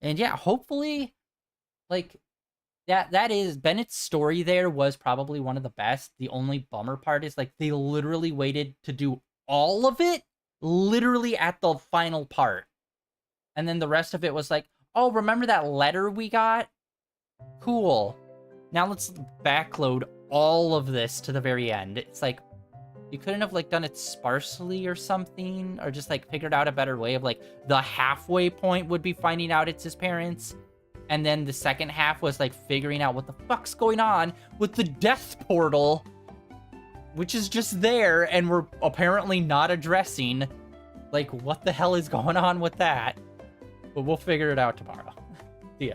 [SPEAKER 1] And yeah, hopefully, like, that is, Bennett's story there was probably one of the best. The only bummer part is, like, they literally waited to do all of it literally at the final part. And then the rest of it was like, oh, remember that letter we got? Cool. Now let's backload all of this to the very end. It's like, you couldn't have like done it sparsely or something, or just like figured out a better way of like the halfway point would be finding out it's his parents. And then the second half was like figuring out what the fuck's going on with the death portal, which is just there and we're apparently not addressing. Like, what the hell is going on with that? But we'll figure it out tomorrow. See ya.